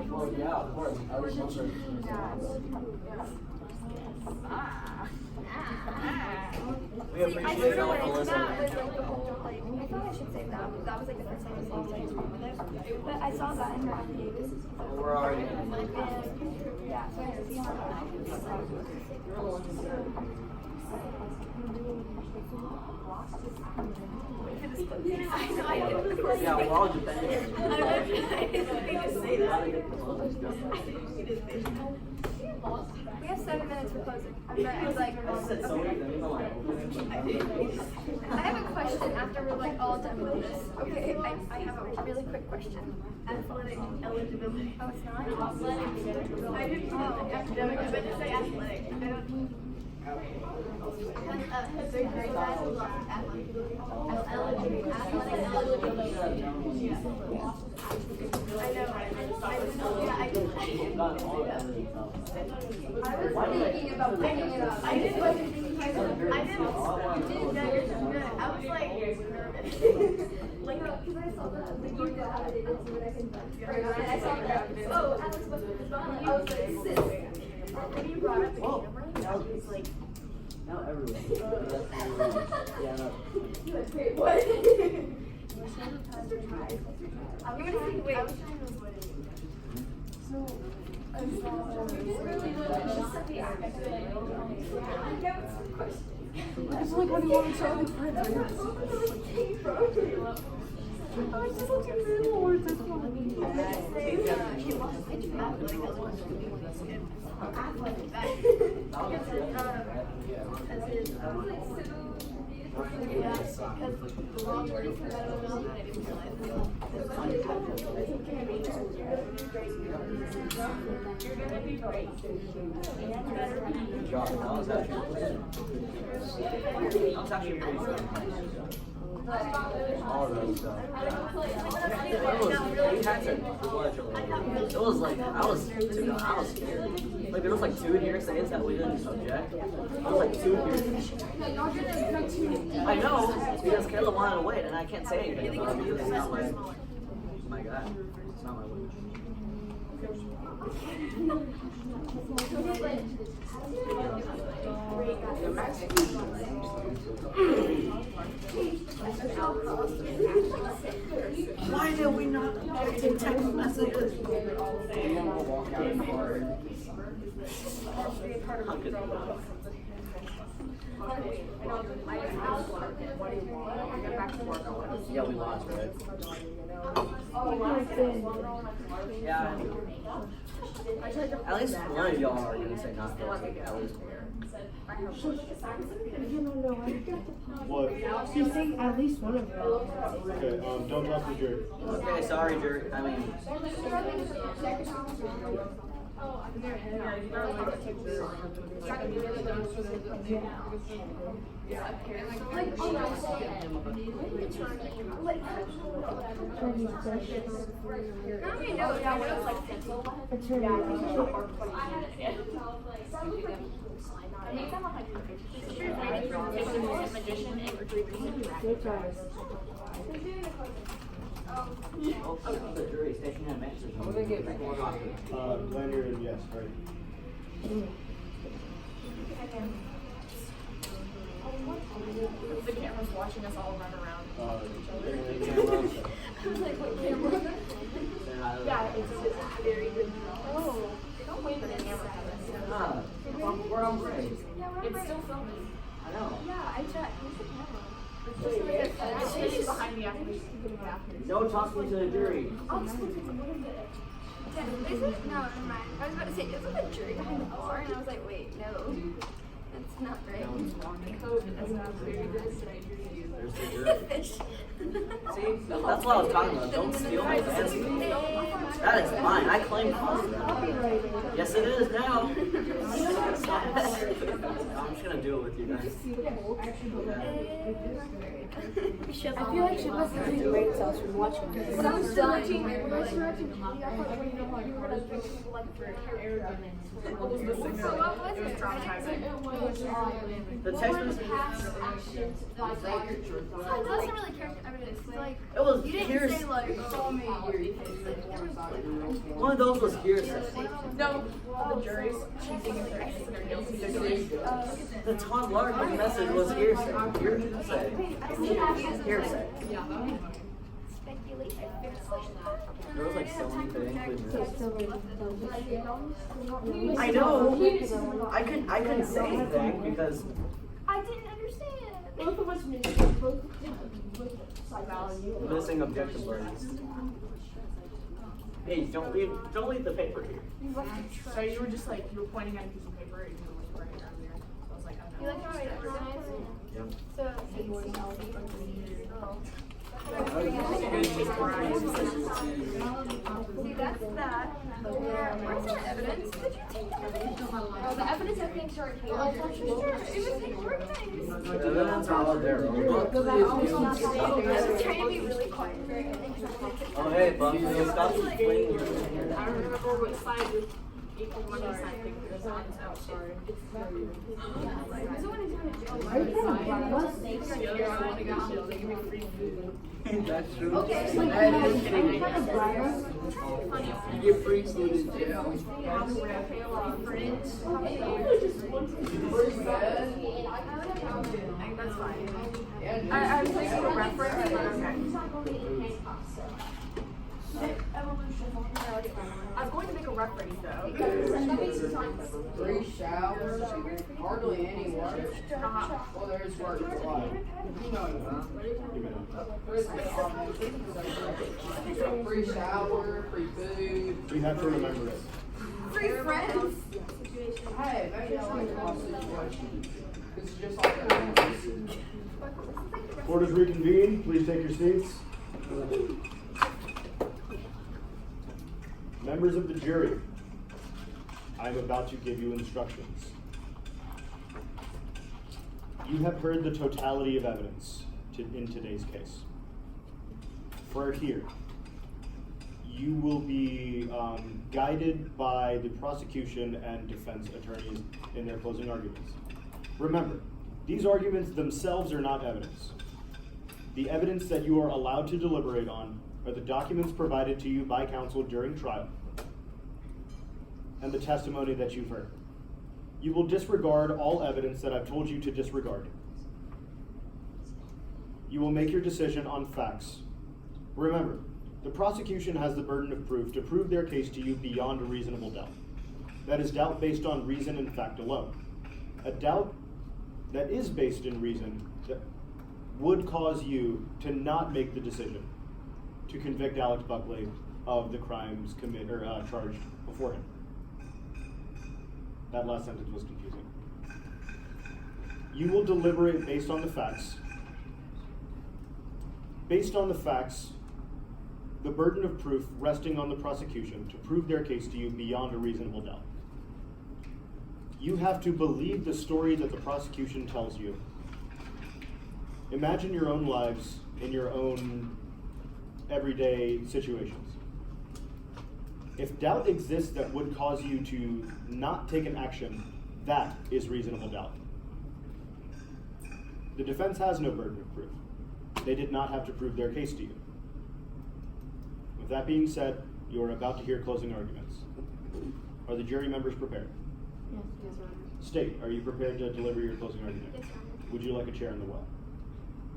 Well, yeah, of course. I was wondering. We appreciate y'all for listening. I thought I should say that, but that was like the first time I saw something wrong with it. But I saw that in her affidavit. We're already Yeah, so I had to see how yeah, we're all dependent. We have 7 minutes for closing. I was like, I have a question after we're like all done with this. Okay, I have a really quick question. Athletic eligibility. Oh, it's not? I didn't know academic. I meant to say athletic. I don't. Third grade class is athletic eligibility. I know. I was thinking about picking it up. I didn't. You did good. I was like nervous. Like, because I saw that. Like, you did that. I didn't see what I can do. And I saw that. Oh, Alex was on. I was like, sis. When you brought up the camera, I was like. Now everyone. Yeah, no. What? I'm gonna see. Wait. I was trying to avoid it. So. It's like, what do you want to tell me, friends? I was just looking for the words. That's what I mean. It was like I was scared. Like there was like 2 here saying that we didn't object. I was like 2 here. I know because Kayla wanted to wait, and I can't say anything about it because it's not my guy. It's not my way. Why did we not take text messages? Yeah, we lost, right? Yeah. At least one of y'all are gonna say not guilty. At least one. What? She's saying at least one of them. Okay, don't talk to the jury. Okay, sorry, jury. I mean, The jury station had answers. Lanyard, yes, right. The camera's watching us all run around. Yeah, it's very good. Oh, don't wait for the camera. We're on break. It's still filming. I know. Yeah, I checked. Where's the camera? She's behind me after she's getting back. No talking to the jury. Yeah, is it? No, never mind. I was about to say, isn't the jury behind the bar? And I was like, wait, no. That's not right. There's the jury. See, that's what I was talking about. Don't steal my fancy. That is mine. I claim copyright. Yes, it is now. I'm just gonna do it with you guys. I feel like she must have been great sauce from watching this. So done. What was the signal? It was traumatizing. The text message. It wasn't really character evidence. Like, It was you didn't hearsay. say like, One of those was hearsay. No, the jury's choosing if they're innocent or guilty. They're doing The Todd Larkin message was hearsay. Hearsay. Hearsay. speculation. There was like so many things with I know. I couldn't say anything because I didn't understand. Both of us missing objective parties. Hey, don't leave the paper here. So you were just like, you were pointing at a piece of paper and you were like right around there. So I was like, I'm You like how I organized? Yep. So, see, that's that. Where's our evidence? Did you take evidence? Oh, the evidence I think is right here. Sure, it was important. The evidence are all there. I was trying to be really quiet. Oh hey, Buckley, stop explaining your I don't remember what side the equal money sign thing was on. Oh, sorry. It's the other one got shelled. They give me free food. That's true. Okay. That is true. You get free food in jail. That's fine. I was making a reference. I was going to make a reference though. Free showers, hardly any work. Well, there's work a lot. You know free shower, free food. You have to remember it. Free friends. Hey, maybe I like my situation. It's just like that. Court is reconvened. Please take your seats. Members of the jury, I am about to give you instructions. You have heard the totality of evidence in today's case. For here, you will be guided by the prosecution and defense attorneys in their closing arguments. Remember, these arguments themselves are not evidence. The evidence that you are allowed to deliberate on are the documents provided to you by counsel during trial and the testimony that you've heard. You will disregard all evidence that I've told you to disregard. You will make your decision on facts. Remember, the prosecution has the burden of proof to prove their case to you beyond a reasonable doubt. That is doubt based on reason and fact alone. A doubt that is based in reason that would cause you to not make the decision to convict Alex Buckley of the crimes charged before him. That last sentence was confusing. You will deliberate based on the facts. Based on the facts the burden of proof resting on the prosecution to prove their case to you beyond a reasonable doubt. You have to believe the story that the prosecution tells you. Imagine your own lives in your own everyday situations. If doubt exists that would cause you to not take an action, that is reasonable doubt. The defense has no burden of proof. They did not have to prove their case to you. With that being said, you are about to hear closing arguments. Are the jury members prepared? Yes. State, are you prepared to deliver your closing argument? Yes, Your Honor. Would you like a chair in the well?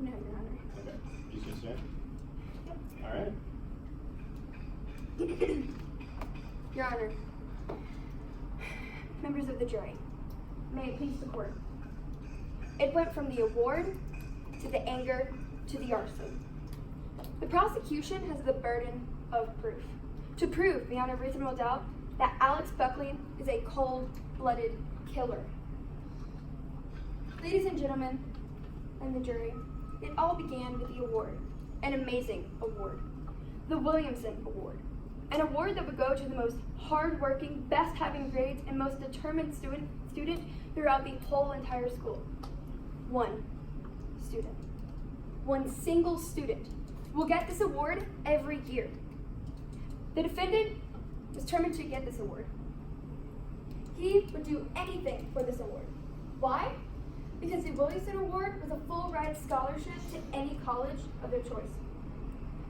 No, Your Honor. Okay. Just gonna stand? All right. Your Honor, members of the jury, may it please the court. It went from the award to the anger to the arson. The prosecution has the burden of proof to prove beyond a reasonable doubt that Alex Buckley is a cold-blooded killer. Ladies and gentlemen, and the jury, it all began with the award, an amazing award, the Williamson Award, an award that would go to the most hardworking, best having grades, and most determined student throughout the whole entire school. One student, one single student, will get this award every year. The defendant was determined to get this award. He would do anything for this award. Why? Because the Williamson Award was a full-ride scholarship to any college of their choice.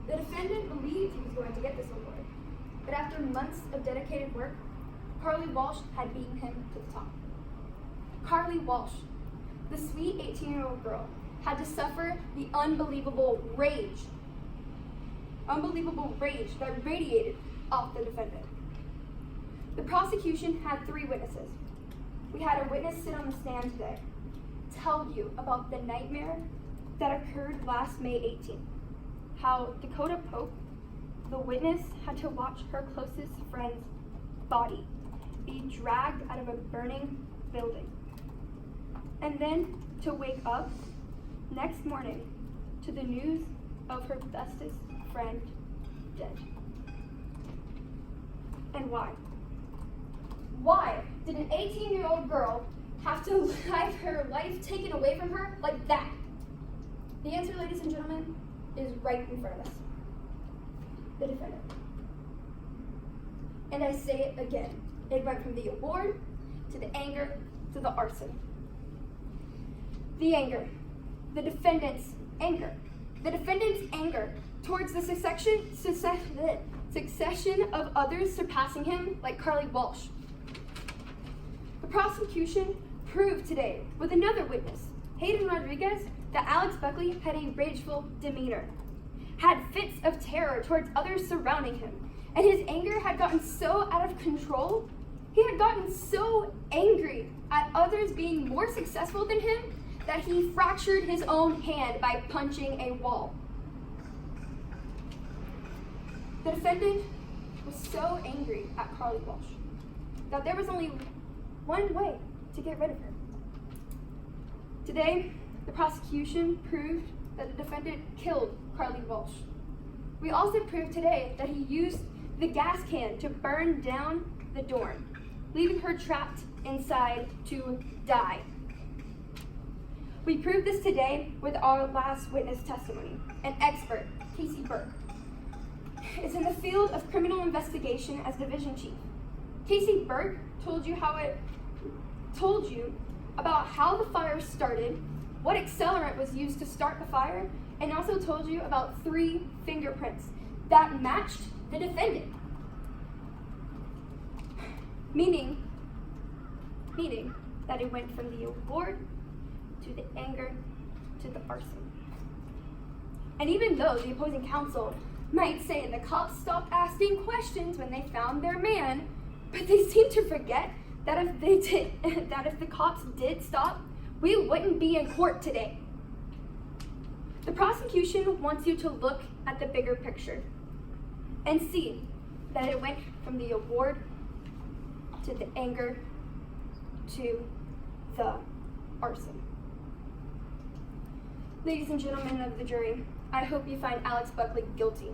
The defendant believed he was going to get this award, but after months of dedicated work, Carly Walsh had beaten him to the top. Carly Walsh, the sweet 18-year-old girl, had to suffer the unbelievable rage that radiated off the defendant. The prosecution had 3 witnesses. We had a witness sit on the stand today, tell you about the nightmare that occurred last May 18th. How Dakota Pope, the witness, had to watch her closest friend's body be dragged out of a burning building. And then to wake up next morning to the news of her bestest friend dead. And why? Why did an 18-year-old girl have to have her life taken away from her like that? The answer, ladies and gentlemen, is right in front of us. The defendant. And I say it again. It went from the award to the anger to the arson. The anger. The defendant's anger. The defendant's anger towards the succession of others surpassing him, like Carly Walsh. The prosecution proved today with another witness, Hayden Rodriguez, that Alex Buckley had a rageful demeanor, had fits of terror towards others surrounding him, and his anger had gotten so out of control, he had gotten so angry at others being more successful than him that he fractured his own hand by punching a wall. The defendant was so angry at Carly Walsh that there was only one way to get rid of her. Today, the prosecution proved that the defendant killed Carly Walsh. We also proved today that he used the gas can to burn down the dorm, leaving her trapped inside to die. We proved this today with our last witness testimony, an expert, Casey Burke, is in the field of criminal investigation as division chief. Casey Burke told you about how the fire started, what accelerant was used to start the fire, and also told you about 3 fingerprints that matched the defendant. Meaning that it went from the award to the anger to the arson. And even though the opposing counsel might say the cops stopped asking questions when they found their man, but they seem to forget that if the cops did stop, we wouldn't be in court today. The prosecution wants you to look at the bigger picture and see that it went from the award to the anger to the arson. Ladies and gentlemen of the jury, I hope you find Alex Buckley guilty.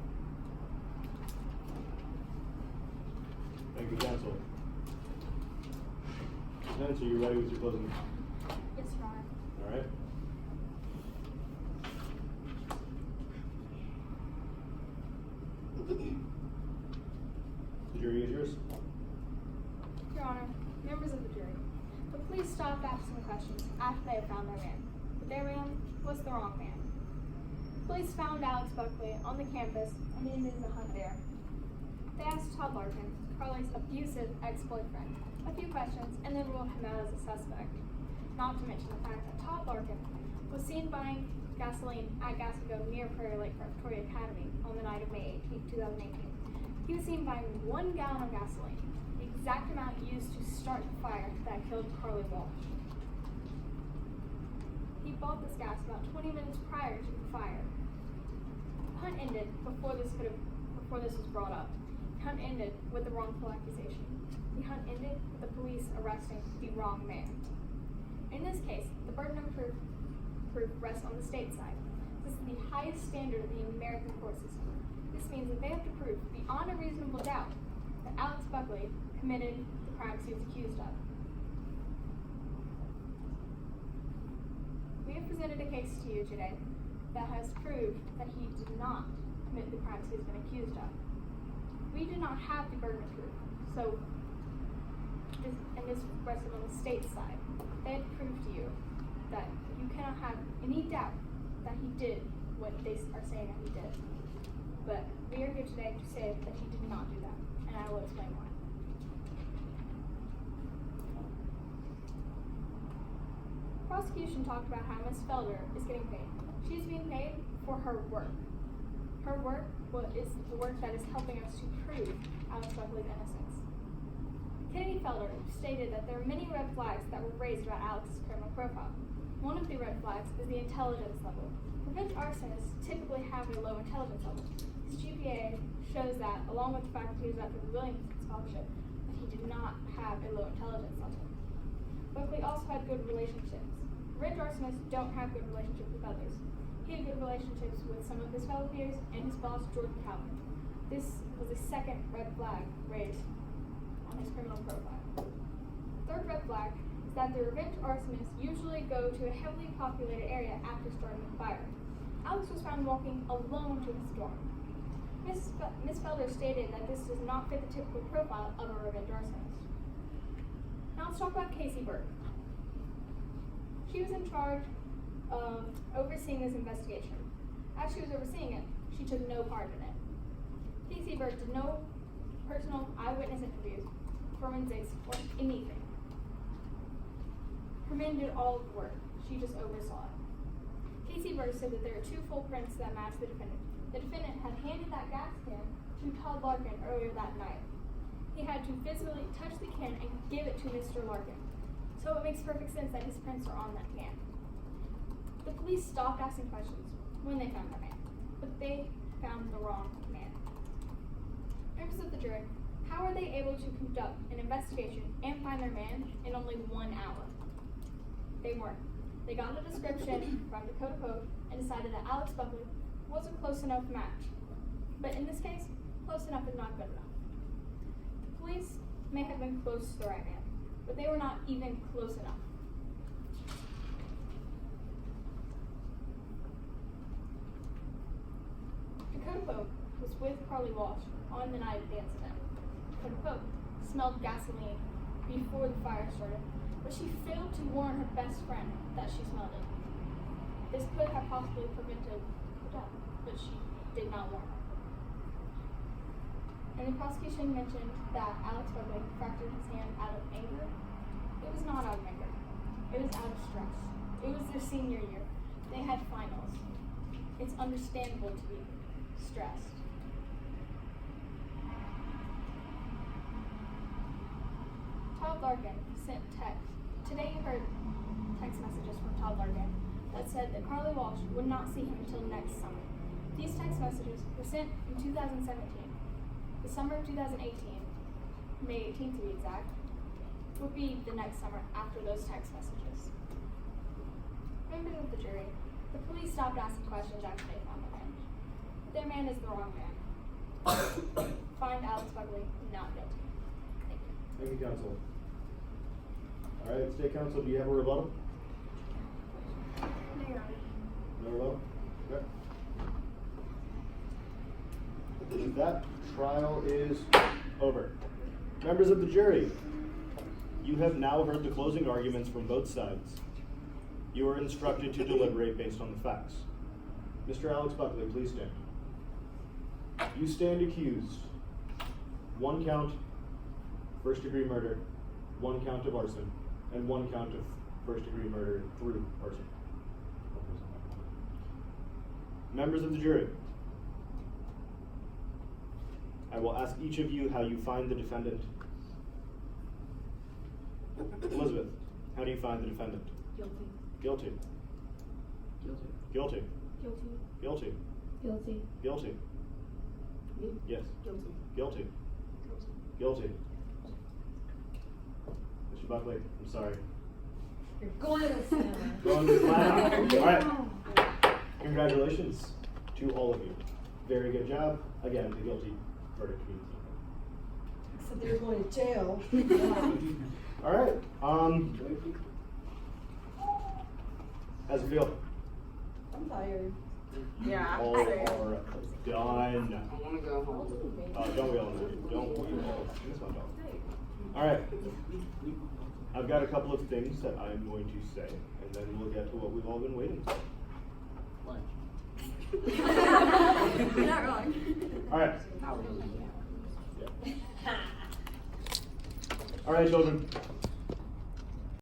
Thank you, counsel. Lieutenant, are you ready with your closing? Yes, Your Honor. All right. The jury is yours. Your Honor, members of the jury, the police stopped asking questions after they had found their man. But their man was the wrong man. Police found Alex Buckley on the campus and ended the hunt there. They asked Todd Larkin, Carly's abusive ex-boyfriend, a few questions and then ruled him out as a suspect. Not to mention the fact that Todd Larkin was seen buying gasoline at Gas and Go near Prairie Lake Preparatory Academy on the night of May 18, 2018. He was seen buying 1 gallon of gasoline, the exact amount used to start the fire that killed Carly Walsh. He bought this gas about 20 minutes prior to the fire. The hunt ended before this was brought up. The hunt ended with the wrongful accusation. The hunt ended with the police arresting the wrong man. In this case, the burden of proof rests on the state side. This is the highest standard of the American court system. This means that they have to prove beyond a reasonable doubt that Alex Buckley committed the crimes he was accused of. We have presented a case to you today that has proved that he did not commit the crimes he has been accused of. We do not have the burden of proof, so this rested on the state side. They had to prove to you that you cannot have any doubt that he did what they are saying that he did. But we are here today to say that he did not do that, and I will explain why. Prosecution talked about how Ms. Felder is getting paid. She's being paid for her work. Her work is the work that is helping us to prove Alex Buckley's innocence. Kennedy Felder stated that there are many red flags that were raised about Alex's criminal profile. One of the red flags is the intelligence level. Revenge arsonists typically have a low intelligence level. His GPA shows that, along with the fact that he was at the Williams Scholarship, that he did not have a low intelligence level. Buckley also had good relationships. Revenge arsonists don't have good relationships with others. He had good relationships with some of his fellow peers and his boss, Jordan Calvin. This was a second red flag raised on his criminal profile. Third red flag is that the revenge arsonists usually go to a heavily populated area after starting the fire. Alex was found walking alone to his dorm. Ms. Felder stated that this does not fit the typical profile of a revenge arsonist. Now let's talk about Casey Burke. She was in charge of overseeing this investigation. As she was overseeing it, she took no part in it. Casey Burke did no personal eyewitness interviews, forensics, or anything. Her men did all of the work. She just oversaw it. Casey Burke said that there are 2 full prints that match the defendant. The defendant had handed that gas can to Todd Larkin earlier that night. He had to physically touch the can and give it to Mr. Larkin. So it makes perfect sense that his prints are on that can. The police stopped asking questions when they found the man, but they found the wrong man. Members of the jury, how are they able to conduct an investigation and find their man in only 1 hour? They weren't. They got a description from Dakota Code and decided that Alex Buckley was a close enough match. But in this case, close enough is not good enough. The police may have been close to the right man, but they were not even close enough. Dakota Pope was with Carly Walsh on the night of the incident. Dakota Pope smelled gasoline before the fire started, but she failed to warn her best friend that she smelled it. This could have possibly prevented the death, but she did not warn her. And the prosecution mentioned that Alex Buckley fractured his hand out of anger. It was not out of anger. It was out of stress. It was their senior year. They had finals. It's understandable to be stressed. Todd Larkin sent text. Today you heard text messages from Todd Larkin that said that Carly Walsh would not see him until next summer. These text messages were sent in 2017. The summer of 2018, May 18th to be exact, would be the next summer after those text messages. Members of the jury, the police stopped asking questions after they found the man. Their man is the wrong man. Find Alex Buckley not guilty. Thank you, counsel. All right, state counsel, do you have a rebuttal? No, Your Honor. No rebuttal? Okay. With that, trial is over. Members of the jury, you have now heard the closing arguments from both sides. You are instructed to deliberate based on the facts. Mr. Alex Buckley, please stand. You stand accused. 1 count, first-degree murder, 1 count of arson, and 1 count of first-degree murder through arson. Members of the jury, I will ask each of you how you find the defendant. Elizabeth, how do you find the defendant? Guilty. Guilty. Guilty. Guilty. Guilty. Guilty. Guilty. Me? Yes. Guilty. Guilty. Guilty. Mr. Buckley, I'm sorry. You're going to the cinema. Going to flat out. All right. Congratulations to all of you. Very good job. Again, the guilty verdict means Except they're going to jail. nothing. All right. How's it feel? I'm tired. Yeah, All same. are done. I want to go home. Don't we all know? Don't we all? This one don't. All right. I've got a couple of things that I'm going to say, and then we'll get to what we've all been waiting for. You're not wrong. All right. All right, children.